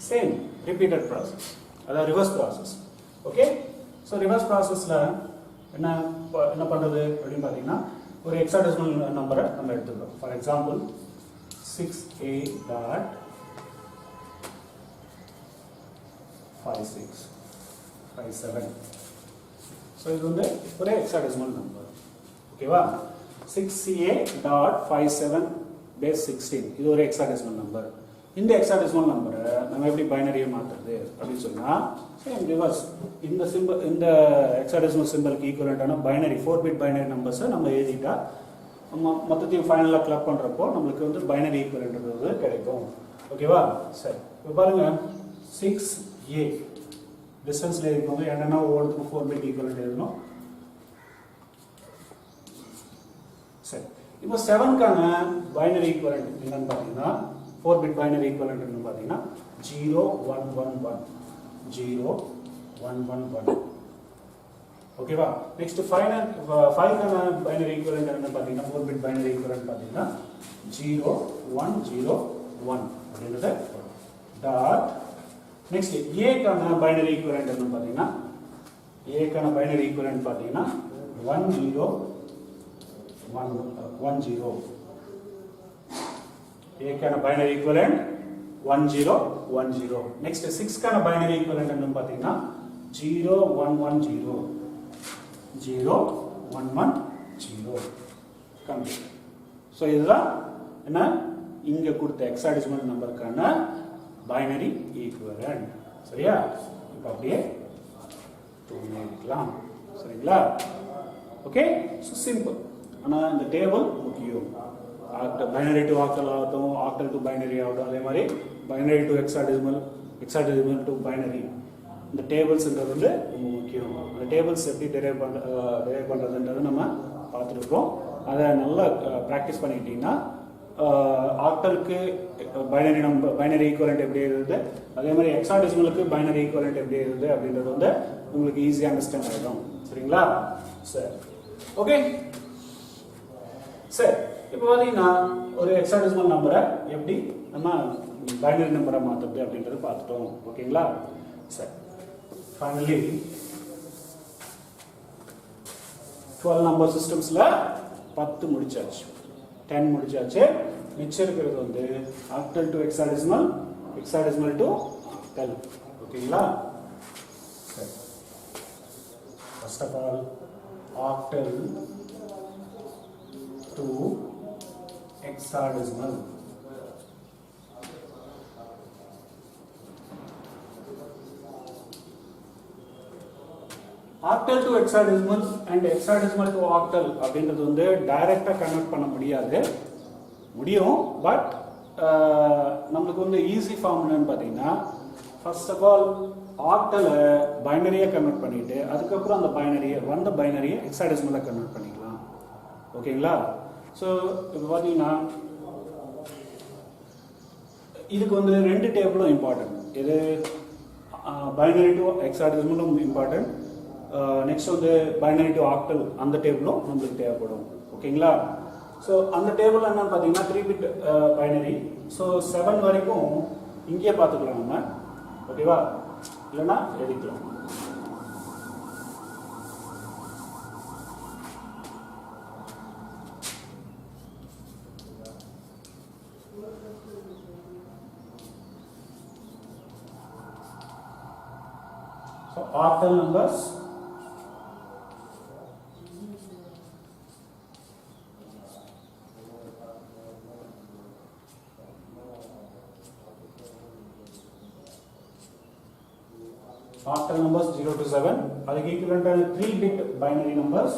சேம் ரிப்பீட்டட் ப்ராசஸ், அதாவது reverse process. Okay? So reverse ப்ராசஸில் என்ன பண்ணுறது அப்படின்னு பார்த்தீங்கன்னா ஒரு ஹெக்ஸாடெசிமல் நம்பரை நம்ம எடுத்துக்கிறோம். For example 6A.5657. ஸோ இது வந்து ஒரு ஹெக்ஸாடெசிமல் நம்பர். ஓகேவா? 6A.57 பேஸ் 16 இது ஒரு ஹெக்ஸாடெசிமல் நம்பர். இந்த ஹெக்ஸாடெசிமல் நம்பரை நம்ம எப்படி பைனரியை மாற்றுறது அப்படின்னு சொன்னால் சேம் ரிவர்ஸ். இந்த சிம்பிள், இந்த ஹெக்ஸாடெசிமல் சிம்பிளுக்கு ஈக்குவலண்டான பைனரி 4 பிட் பைனரி நம்பர்ஸை நம்ம எழுதிட்டா மொத்தத்தையும் ஃபைனலாக கிளப் பண்ணுறப்போ நம்மளுக்கு வந்து பைனரி ஈக்குவலன்றது கிடைக்கும். ஓகேவா? சரி, இப்போ பாருங்கள் 6A டிஸ்டன்ஸில் இருக்கும்போது என்னென்னா ஒவ்வொருத்துக்கும் 4 பிட் ஈக்குவலண்ட் எழுதணும். சரி, இப்போ 7க்கான பைனரி ஈக்குவலண்ட் என்னன்னு பார்த்தீங்கன்னா 4 பிட் பைனரி ஈக்குவலண்ட் பார்த்தீங்கன்னா 0111 0111. ஓகேவா? நெக்ஸ்ட் 5க்கான பைனரி ஈக்குவலண்ட் என்ன பார்த்தீங்கன்னா 4 பிட் பைனரி ஈக்குவலண்ட் பார்த்தீங்கன்னா 0101 அப்படின்றது டாட். நெக்ஸ்ட் ஏக்கான பைனரி ஈக்குவலண்ட் என்ன பார்த்தீங்கன்னா ஏக்கான பைனரி ஈக்குவலண்ட் பார்த்தீங்கன்னா 1010. ஏக்கான பைனரி ஈக்குவலண்ட் 1010. நெக்ஸ்ட் 6க்கான பைனரி ஈக்குவலண்ட் என்னன்னு பார்த்தீங்கன்னா 0110 0110 கம்ப்ளீட். ஸோ இதுதான் என்ன இங்கே கொடுத்த ஹெக்ஸாடெசிமல் நம்பருக்கான பைனரி ஈக்குவலண்ட். சரியா? இப்போ அப்படியே எழுதிக்கலாம். சரிங்களா? ஓகே? So simple. ஆனால் இந்த டேபிள் முக்கியம். பைனரி டு ஆக்டல் ஆகட்டும், ஆக்டல் டு பைனரி ஆகட்டும், அதே மாதிரி binary to hexadecimal, hexadecimal to binary, இந்த டேபிள்ஸ்ன்றது வந்து ரொம்ப முக்கியம். அந்த டேபிள்ஸ் எப்படி டெரைவ் பண்ணுறதுன்றது நம்ம பார்த்துருக்கோம். அதை நல்லா ப்ராக்டிஸ் பண்ணிக்கிட்டிங்கன்னா ஆக்டலுக்கு பைனரி நம்பர் பைனரி ஈக்குவலண்ட் எப்படி எழுதுது, அதே மாதிரி ஹெக்ஸாடெசிமலுக்கு பைனரி ஈக்குவலண்ட் எப்படி எழுதுது அப்படின்றது வந்து உங்களுக்கு ஈஸியாக அண்டர்ஸ்டாண்ட் ஆகிடும். சரிங்களா? சரி ஓகே சரி இப்போ பார்த்தீங்கன்னா ஒரு ஹெக்ஸாடெசிமல் நம்பரை எப்படி நம்ம பைனரி நம்பரை மாற்றுறது அப்படின்றத பார்த்துட்டோம் ஓகேங்களா சரி ஃபைனலி 12 நம்பர் சிஸ்டம்ஸில் 10 முடிச்சாச்சு 10 முடிச்சாச்சு மிச்சம் இருக்கிறது வந்து octal to hexadecimal hexadecimal to octal ஓகேங்களா சரி first of all octal to hexadecimal octal to hexadecimal and hexadecimal to octal அப்படின்றது வந்து டைரக்டா கன்வர்ட் பண்ண முடியும் பட் நமக்கு வந்து ஈஸி ஃபார்ம் என்னன்னு பார்த்தீங்கன்னா ஃபர்ஸ்ட் ஆஃப் ஆல் ஆக்டலை பைனரியை கன்வெர்ட் பண்ணிட்டு அதுக்கப்புறம் அந்த பைனரியை ஹெக்ஸாடெசிமலாக கன்வெர்ட் பண்ணிக்கலாம் ஓகேங்களா ஸோ இப்போ பார்த்தீங்கன்னா இதுக்கு வந்து ரெண்டு டேபிளும் இம்பார்ட்டன்ட் இது பைனரி டு ஹெக்ஸாடெசிமலும் இம்பார்ட்டன்ட் நெக்ஸ்ட் வந்து பைனரி டு ஆக்டல் அந்த டேபிளும் நம்மளுக்கு தேவைப்படும் ஓகேங்களா ஸோ அந்த டேபிள் என்னன்னு பார்த்தீங்கன்னா 3 பிட் பைனரி ஸோ 7 வரைக்கும் இங்கேயே பார்த்துக்கலாம் நம்ம ஓகேவா இல்லைன்னா எடுக்கலாம் So octal numbers octal numbers 0 to 7 அதுக்கு equivalent 3 bit binary numbers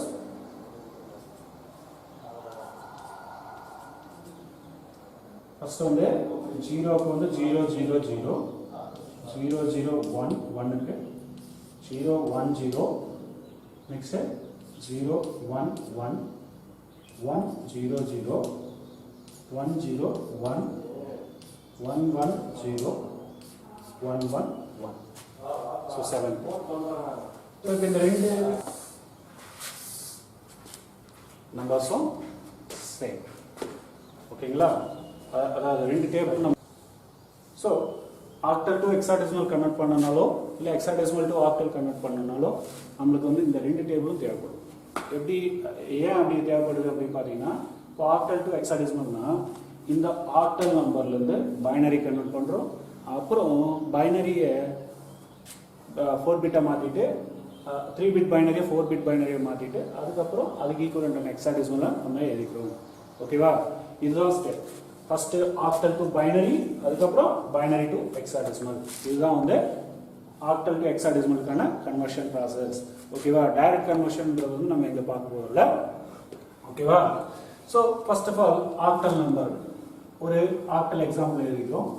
first வந்து 0 க்கு வந்து 0 0 0 0 0 1 1 க்கு 0 1 0 next 0 1 1 1 0 0 1 0 1 1 1 0 1 1 1 so 7 so இந்த ரெண்டு நம்பர்ஸும் சேம் ஓகேங்களா அதாவது ரெண்டு டேபிள் நம்ம so octal to hexadecimal convert பண்ணனாலோ இல்லை ஹெக்ஸாடெசிமல் டு ஆக்டல் கன்வெர்ட் பண்ணனாலோ நம்மளுக்கு வந்து இந்த ரெண்டு டேபிளும் தேவைப்படும் எப்படி ஏன் அப்படி தேவைப்படுது அப்படின்னு பார்த்தீங்கன்னா இப்போ ஆக்டல் டு ஹெக்ஸாடெசிமல்னா இந்த ஆக்டல் நம்பர்லேருந்து பைனரி கன்வெர்ட் பண்ணுறோம் அப்புறம் பைனரியை 4 பிட்டை மாற்றிட்டு 3 பிட் பைனரியை 4 பிட் பைனரியை மாற்றிட்டு அதுக்கப்புறம் அதுக்கு ஈக்குவலண்ட் ஹெக்ஸாடெசிமலை நம்ம எழுதிக்கிறோம் ஓகேவா இதுதான் step first octal to binary அதுக்கப்புறம் பைனரி டு ஹெக்ஸாடெசிமல் இதுதான் வந்து ஆக்டல் டு ஹெக்ஸாடெசிமலுக்கான கன்வர்ஷன் ப்ராசஸ் ஓகேவா டைரக்ட் கன்வர்ஷன்ன்றது வந்து நம்ம இங்கே பார்க்க போகிறோம்ல ஓகேவா so first of all octal number ஒரு ஆக்டல் எக்ஸாம்பிள் எழுதிக்கிறோம்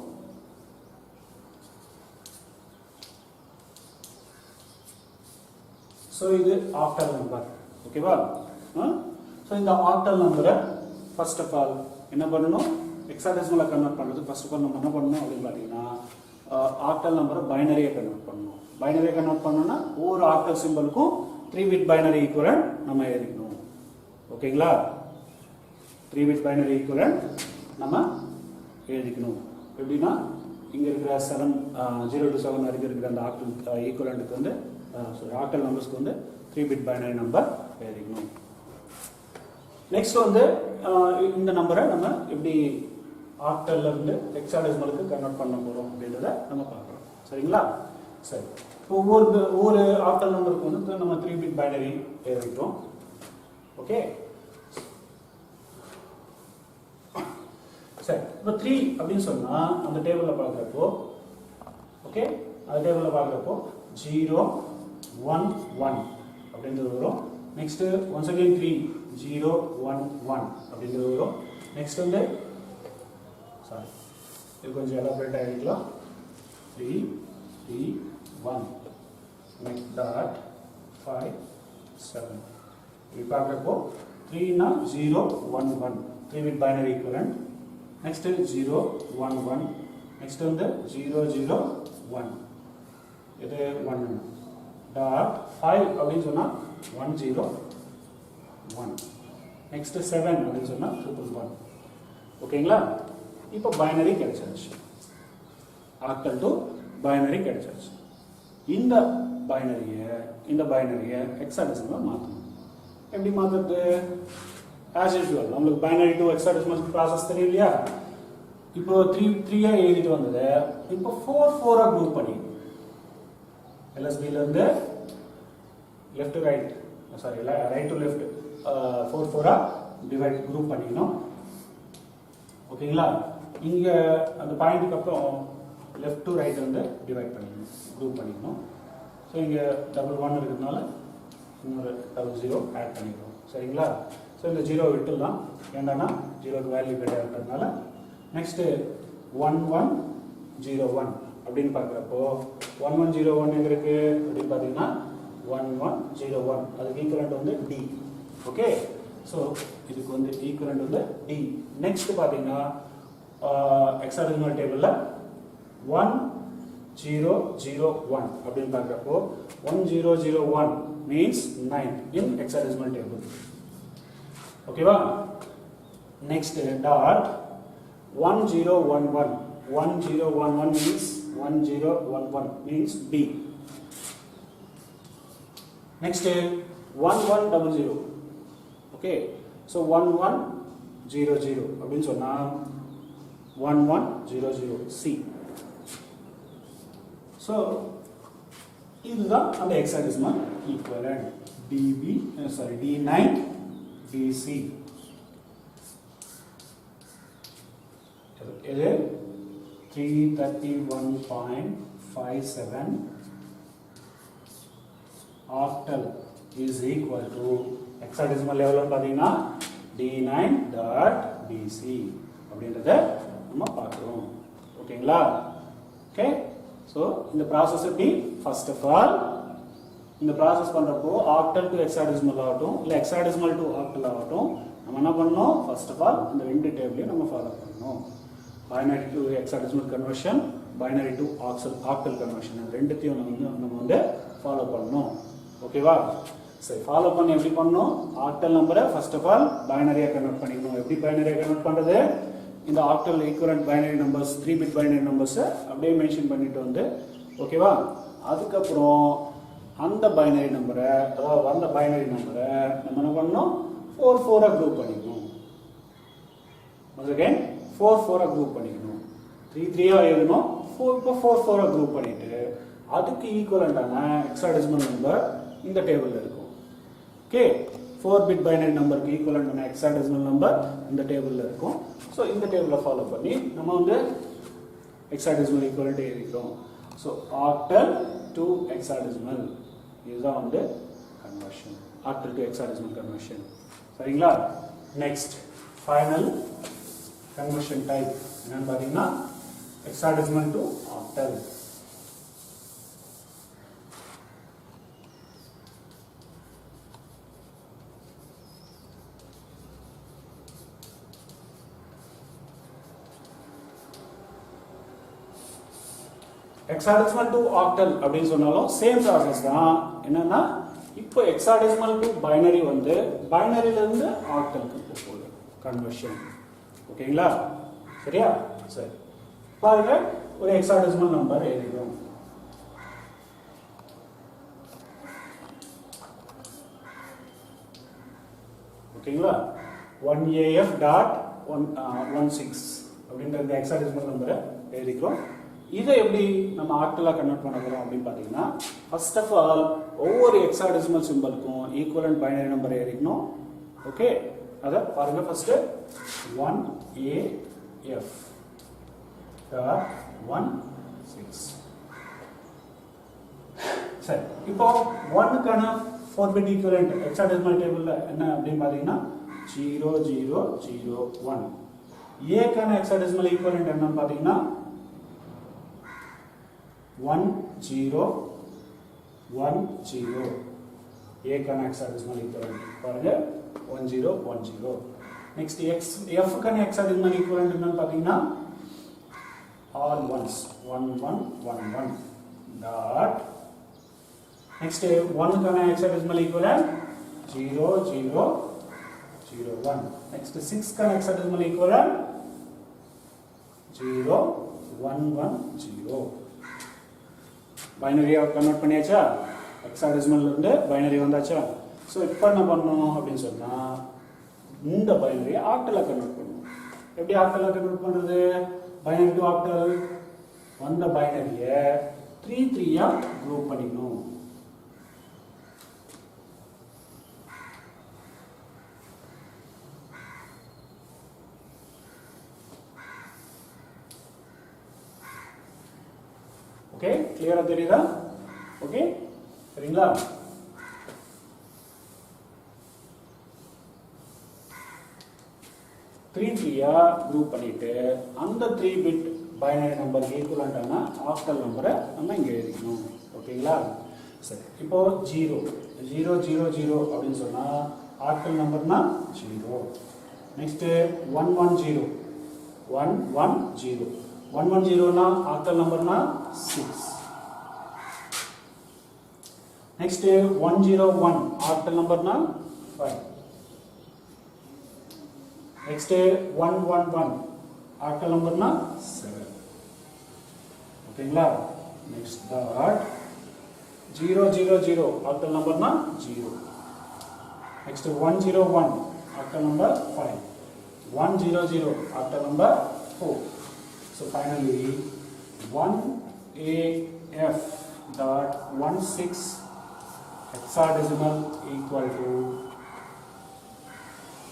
ஸோ இது ஆக்டல் நம்பர் ஓகேவா ஸோ இந்த ஆக்டல் நம்பரை ஃபர்ஸ்ட் ஆஃப் ஆல் என்ன பண்ணணும் ஹெக்ஸாடெசிமலை கன்வெர்ட் பண்ணுறது ஃபர்ஸ்ட் ஆஃப் ஆல் நம்ம என்ன பண்ணணும் அப்படின்னு பார்த்தீங்கன்னா ஆக்டல் நம்பரை பைனரியை கன்வெர்ட் பண்ணணும் பைனரியை கன்வெர்ட் பண்ணோம்னா ஒவ்வொரு ஆக்டல் சிம்பிளுக்கும் 3 பிட் பைனரி ஈக்குவலன்ட் நம்ம எழுதிக்கணும் ஓகேங்களா 3 பிட் பைனரி ஈக்குவலன்ட் நம்ம எழுதிக்கணும் எப்படின்னா இங்கே இருக்கிற 7 0 to 7 வரைக்கும் இருக்கிற அந்த ஆக்டல் ஈக்குவலண்ட்டுக்கு வந்து ஆக்டல் நம்பர்ஸ்க்கு வந்து 3 பிட் பைனரி நம்பர் எழுதிக்கணும் நெக்ஸ்ட் வந்து இந்த நம்பரை நம்ம எப்படி ஆக்டல்ல இருந்து ஹெக்ஸாடெசிமலுக்கு கன்வெர்ட் பண்ண போறோம் அப்படின்றத நம்ம பார்க்குறோம் சரிங்களா சரி ஒவ்வொரு ஆக்டல் நம்பருக்கு வந்து நம்ம 3 பிட் பைனரி எழுதிட்டோம் ஓகே சரி இப்போ 3 அப்படின்னு சொன்னா அந்த டேபிளில் பார்க்குறப்போ ஓகே அந்த டேபிளில் பார்க்குறப்போ 0 1 1 அப்படின்றது வரும் நெக்ஸ்ட் ஒன்ஸ் அகைன் 3 0 1 1 அப்படின்றது வரும் நெக்ஸ்ட் வந்து சாரி இது கொஞ்சம் எலாபரேட் ஆகிக்கலாம் 3 3 1 நெக்ஸ்ட் டாட் 5 7 இது பார்க்குறப்போ 3னா 0 1 1 3 bit binary equivalent next 0 1 1 next வந்து 0 0 1 இது 1 டாட் 5 அப்படின்னு சொன்னால் 1 0 1. நெக்ஸ்ட் 7 அப்படின்னு சொன்னா 111. ஓகேங்களா? இப்போ பைனரி கிடைச்சிருச்சு. ஆக்டல் டு பைனரி கிடைச்சிருச்சு. இந்த பைனரியை ஹெக்ஸாடெசிமலா மாத்தணும். எப்படி மாத்துறது? as usual நமக்கு பைனரி டு ஹெக்ஸாடெசிமல் ப்ராசஸ் தெரியும் இல்லையா? இப்போ 3 எழுதிட்டு வந்தது இப்போ 4 குரூப் பண்ணி LSB ல இருந்து left to right sorry right to left 4 divide group பண்ணிக்கணும். ஓகேங்களா? இங்க அந்த பாயிண்ட்க்கு அப்புறம் left to right வந்து டிவைட் பண்ணிக்கணும், குரூப் பண்ணிக்கணும். ஸோ இங்க 1 இருக்கிறதுனால இன்னொரு 0 ஆட் பண்ணிக்கணும். சரிங்களா? ஸோ இந்த 0 விட்டுடலாம், ஏன்னா 0க்கு வேல்யூ கிடையாதுன்றதுனால. நெக்ஸ்ட் 1101 அப்படின்னு பார்க்குறப்போ 1101 எங்க இருக்கு அப்படின்னு பார்த்தீங்கன்னா 1101 அதுக்கு ஈக்குவலண்ட் வந்து D. ஓகே, ஸோ இதுக்கு வந்து ஈக்குவலண்ட் வந்து D. நெக்ஸ்ட் பார்த்தீங்கன்னா ஹெக்ஸாடெசிமல் டேபிளில் 1001 அப்படின்னு பார்க்குறப்போ 1001 means 9 in hexadecimal table. ஓகேவா? Next dot 1011 means 1011 means B. Next 1100. Okay, so 1100 அப்படின்னு சொன்னா 1100 C. So இதுதான் அந்த ஹெக்ஸாடெசிமல் ஈக்குவலன்ட் D9 BC. இது 331.57 octal is equal to hexadecimal level பாத்தீங்கன்னா D9.BC அப்படின்றத நம்ம பார்க்கிறோம். ஓகேங்களா? ஓகே, ஸோ இந்த ப்ராசஸ் எப்படி? ஃபர்ஸ்ட் ஆஃப் ஆல் இந்த ப்ராசஸ் பண்ணுறப்போ ஆக்டல் டு ஹெக்ஸாடெசிமல் ஆகட்டும் இல்லை ஹெக்ஸாடெசிமல் டு ஆக்டல் ஆகட்டும் நம்ம என்ன பண்ணணும்? ஃபர்ஸ்ட் ஆஃப் ஆல் இந்த ரெண்டு டேபிளையும் நம்ம ஃபாலோ பண்ணணும். Binary to hexadecimal conversion, binary to octal conversion, ரெண்டுத்தையும் நம்ம வந்து ஃபாலோ பண்ணணும். ஓகேவா? சரி, ஃபாலோ பண்ணி எப்படி பண்ணணும்? ஆக்டல் நம்பரை ஃபர்ஸ்ட் ஆஃப் ஆல் பைனரியாக கன்வெர்ட் பண்ணிக்கணும். எப்படி பைனரியாக கன்வெர்ட் பண்ணுறது? இந்த octal equivalent binary numbers 3 bit binary நம்பர்ஸை அப்படியே மென்ஷன் பண்ணிட்டு வந்து, ஓகேவா? அதுக்கப்புறம் அந்த பைனரி நம்பரை நம்ம என்ன பண்ணணும்? 4 குரூப் பண்ணிக்கணும். once again 4 குரூப் பண்ணிக்கணும். 3 எழுதணும், 4 குரூப் பண்ணிட்டு அதுக்கு ஈக்குவலண்டான ஹெக்ஸாடெசிமல் நம்பர் இந்த டேபிள்ல இருக்கும். ஓகே, 4 பிட் பைனரி நம்பருக்கு ஈக்குவலண்டான ஹெக்ஸாடெசிமல் நம்பர் இந்த டேபிள்ல இருக்கும். ஸோ இந்த டேபிளை ஃபாலோ பண்ணி நம்ம வந்து ஹெக்ஸாடெசிமல் ஈக்குவலண்ட் எழுதிக்கிறோம். ஸோ ஆக்டல் டு ஹெக்ஸாடெசிமல் இதுதான் வந்து conversion, octal to hexadecimal conversion. சரிங்களா? நெக்ஸ்ட் ஃபைனல் கன்வர்ஷன் டைப் என்னன்னு பார்த்தீங்கன்னா hexadecimal to octal. Hexadecimal to octal அப்படின்னு சொன்னாலும் சேம் ப்ராசஸ் தான். என்னன்னா இப்போ ஹெக்ஸாடெசிமல் டு பைனரி வந்து பைனரியில இருந்து ஆக்டலுக்கு போகுது கன்வர்ஷன். ஓகேங்களா? சரியா? சரி, பாருங்க ஒரு ஹெக்ஸாடெசிமல் நம்பர் எழுதிடும். ஓகேங்களா? 1AF.16 அப்படின்ற இந்த ஹெக்ஸாடெசிமல் நம்பரை எழுதிக்கிறோம். இதை எப்படி நம்ம ஆக்டலா கன்வெர்ட் பண்ண போறோம் அப்படின்னு பாத்தீங்கன்னா ஃபர்ஸ்ட் ஆஃப் ஆல் ஒவ்வொரு ஹெக்ஸாடெசிமல் சிம்பலுக்கும் ஈக்குவலன்ட் பைனரி நம்பர் எழுதிக்கணும். ஓகே, அத பாருங்க. First 1AF.16. சரி, இப்போ 1க்கான 4 பிட் ஈக்குவலன்ட் ஹெக்ஸாடெசிமல் டேபிள்ல என்ன அப்படின்னு பாத்தீங்கன்னா 0001. ஏக்கான ஹெக்ஸாடெசிமல் ஈக்குவலன்ட் என்னன்னு பாத்தீங்கன்னா 1010. ஏக்கான ஹெக்ஸாடெசிமல் ஈக்குவலன்ட் பாருங்க 1010. நெக்ஸ்ட் எஃப்க்கான ஹெக்ஸாடெசிமல் ஈக்குவலன்ட் என்னன்னு பாத்தீங்கன்னா all ones 1111 டாட். நெக்ஸ்ட் 1க்கான hexadecimal equivalent 0001. 0 1. Next 6 can hexadecimal equivalent 0 1 1 0. பைனரியா convert பண்ணியாச்சா? ஹெக்ஸாடெசிமல்ல இருந்து பைனரி வந்தாச்சா? சோ இப்போ என்ன பண்ணனும் அப்படினு சொன்னா இந்த பைனரியை ஆக்டல்ல கன்வெர்ட் பண்ணனும். எப்படி ஆக்டல்ல கன்வெர்ட் பண்றது? பைனரி டு ஆக்டல் வந்த பைனரியை 3 3 ஆ குரூப் பண்ணிக்கணும். ஓகே கிளியரா தெரியுதா? ஓகே சரிங்களா? த்ரீ த்ரீயா குரூப் பண்ணிட்டு அந்த 3 பிட் பைனரி நம்பர் ஈக்குவலண்டான ஆக்டல் நம்பரை நம்ம இங்கே எழுதிக்கணும். ஓகேங்களா? சரி இப்போ 0 0 0 0 அப்படின்னு சொன்னா ஆக்டல் நம்பர்னா 0. நெக்ஸ்ட் 1 1 0 1 1 0 1 1 0 னா octal நம்பர்னா 6. Next 101 octal number na 5. Next 111 octal number na 7. ஓகேங்களா? Next dot 000 octal number na 0. Next 101 octal number 5. 100 octal number 4. So finally 1AF dot 16 hexadecimal equal to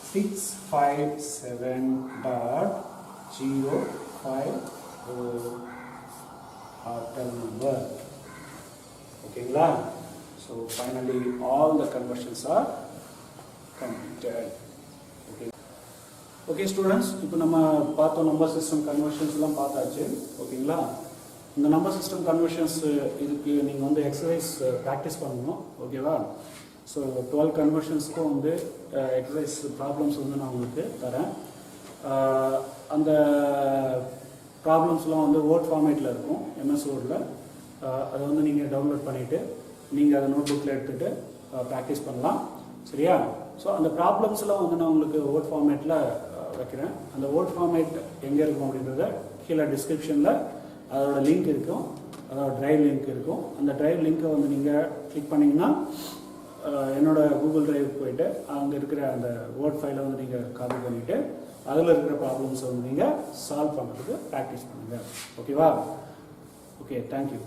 657.054 octal number. Okay, so finally all the conversions are completed. Okay students, இப்போ நம்ம பார்த்த நம்பர் சிஸ்டம் கன்வர்ஷன்ஸ் எல்லாம் பார்த்தாச்சு. ஓகேங்களா? இந்த நம்பர் சிஸ்டம் கன்வர்ஷன்ஸ் இதுக்கு நீங்கள் வந்து எக்ஸசைஸ் ப்ராக்டிஸ் பண்ணணும். ஓகேவா? ஸோ 12 கன்வர்ஷன்ஸ்க்கும் வந்து எக்ஸசைஸ் ப்ராப்ளம்ஸ் வந்து நான் உங்களுக்கு தரேன். அந்த ப்ராப்ளம்ஸ்லாம் வந்து வேர்ட் ஃபார்மேட்டில் இருக்கும், எம்எஸ் வேர்டில். அதை வந்து நீங்கள் டவுன்லோட் பண்ணிவிட்டு நீங்கள் அதை நோட் புக்கில் எடுத்துகிட்டு ப்ராக்டிஸ் பண்ணலாம். சரியா? ஸோ அந்த ப்ராப்ளம்ஸ்லாம் வந்து நான் உங்களுக்கு வேர்ட் ஃபார்மேட்டில் வைக்கிறேன். அந்த வேர்ட் ஃபார்மேட் எங்கே இருக்கும் அப்படின்றத கீழே டிஸ்கிரிப்ஷனில் அதோட லிங்க் இருக்கும், அதோட ட்ரைவ் லிங்க் இருக்கும். அந்த ட்ரைவ் லிங்க்கை வந்து நீங்கள் கிளிக் பண்ணிங்கன்னா என்னோட கூகுள் ட்ரைவ் போயிட்டு அங்கே இருக்கிற அந்த வேர்ட் ஃபைலை வந்து நீங்கள் காப்பி பண்ணிவிட்டு அதில் இருக்கிற ப்ராப்ளம்ஸை வந்து நீங்கள் சால்வ் பண்ணுறதுக்கு ப்ராக்டிஸ் பண்ணுங்கள். ஓகேவா? Okay, thank you.